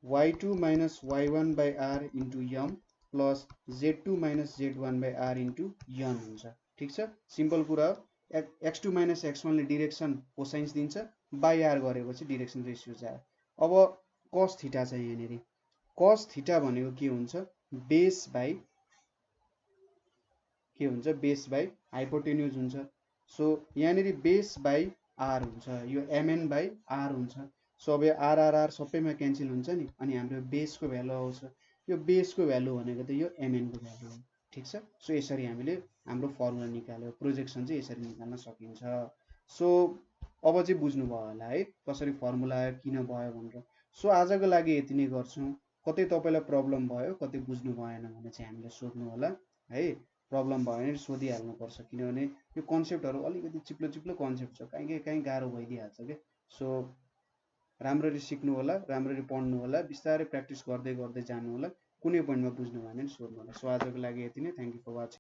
y2 minus y1 by r into m plus z2 minus z1 by r into n हुन्छ। ठिक छ, simple कुरा हो। x2 minus x1 ले direction cosines दिन्छ, by are गरेपछि direction ratio छ। अब कस थीटा छ यहाँनिर, कस थीटा भनेको के हुन्छ, बेस बाई के हुन्छ, बेस बाई हाइपोटेन्युज हुन्छ। सो यहाँनिर बेस बाई आर हुन्छ, यो एमएन बाई आर हुन्छ। सो अब आर सबैमा क्यान्सल हुन्छ नि, अनि हाम्रो बेसको भ्यालु आउँछ। यो बेसको भ्यालु भनेको त यो एमएनको भ्यालु हो। ठिक छ, सो यसरी हामीले हाम्रो फर्मुला निकाल्यो, प्रोजेक्सन चाहिँ यसरी निकाल्न सकिन्छ। सो अब चाहिँ बुझ्नुभयो होला है कसरी फर्मुला आयो, किन भयो भनेर। सो आजको लागि यति नै गर्छौँ। कतै तपाईँलाई प्रब्लम भयो, कतै बुझ्नु भएन भने चाहिँ हामीलाई सोध्नु होला है। प्रब्लम भयो भने सोधिहाल्नुपर्छ, किनभने यो कन्सेप्टहरू अलिकति चिप्लो चिप्लो कन्सेप्ट छ, कहीँ गाह्रो भइदिइहाल्छ क्या। सो राम्ररी सिक्नु होला, राम्ररी पढ्नु होला, बिस्तारै प्र्याक्टिस गर्दै गर्दै जानु होला। कुनै पोइन्टमा बुझ्नु भयो भने सोध्नु होला। सो आजको लागि यति नै। Thank you for watching.